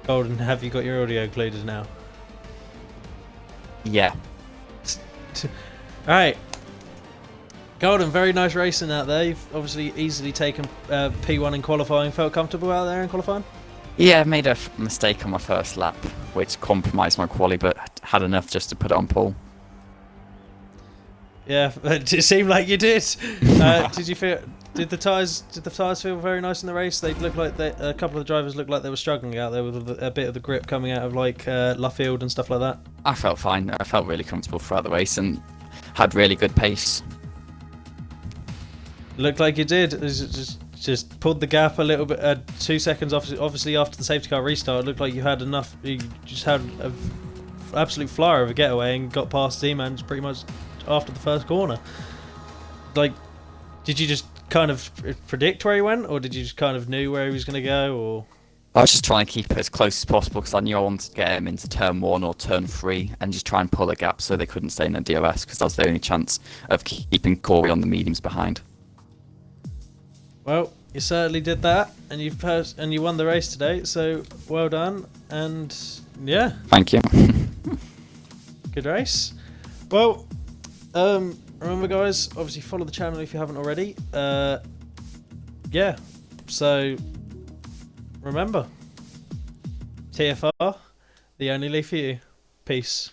Golden, have you got your audio included now? Yeah. Alright. Golden, very nice racing out there. You've obviously easily taken P1 in qualifying. Felt comfortable out there in qualifying? Yeah, I made a mistake on my first lap, which compromised my quali, but had enough just to put it on pole. Yeah, it seemed like you did. Did you feel? Did the tyres feel very nice in the race? They looked like a couple of the drivers looked like they were struggling out there with a bit of the grip coming out of like Luffield and stuff like that. I felt fine. I felt really comfortable throughout the race and had really good pace. Looked like you did. It was just pulled the gap a little bit. 2 seconds obviously after the safety car restart, it looked like you had enough. You just had an absolute flyer of a getaway and got past Z-Man pretty much after the first corner. Like, did you just kind of predict where he went, or did you just kind of knew where he was going to go, or? I was just trying to keep it as close as possible because I knew I wanted to get him into turn 1 or turn 3 and just try and pull a gap so they couldn't stay in the DRS because that was the only chance of keeping Corey on the mediums behind. Well, you certainly did that, and you won the race today, so well done, and yeah. Thank you. Good race. Well, remember guys, obviously follow the channel if you haven't already. Yeah, so remember, TFR, the only leaf for you. Peace.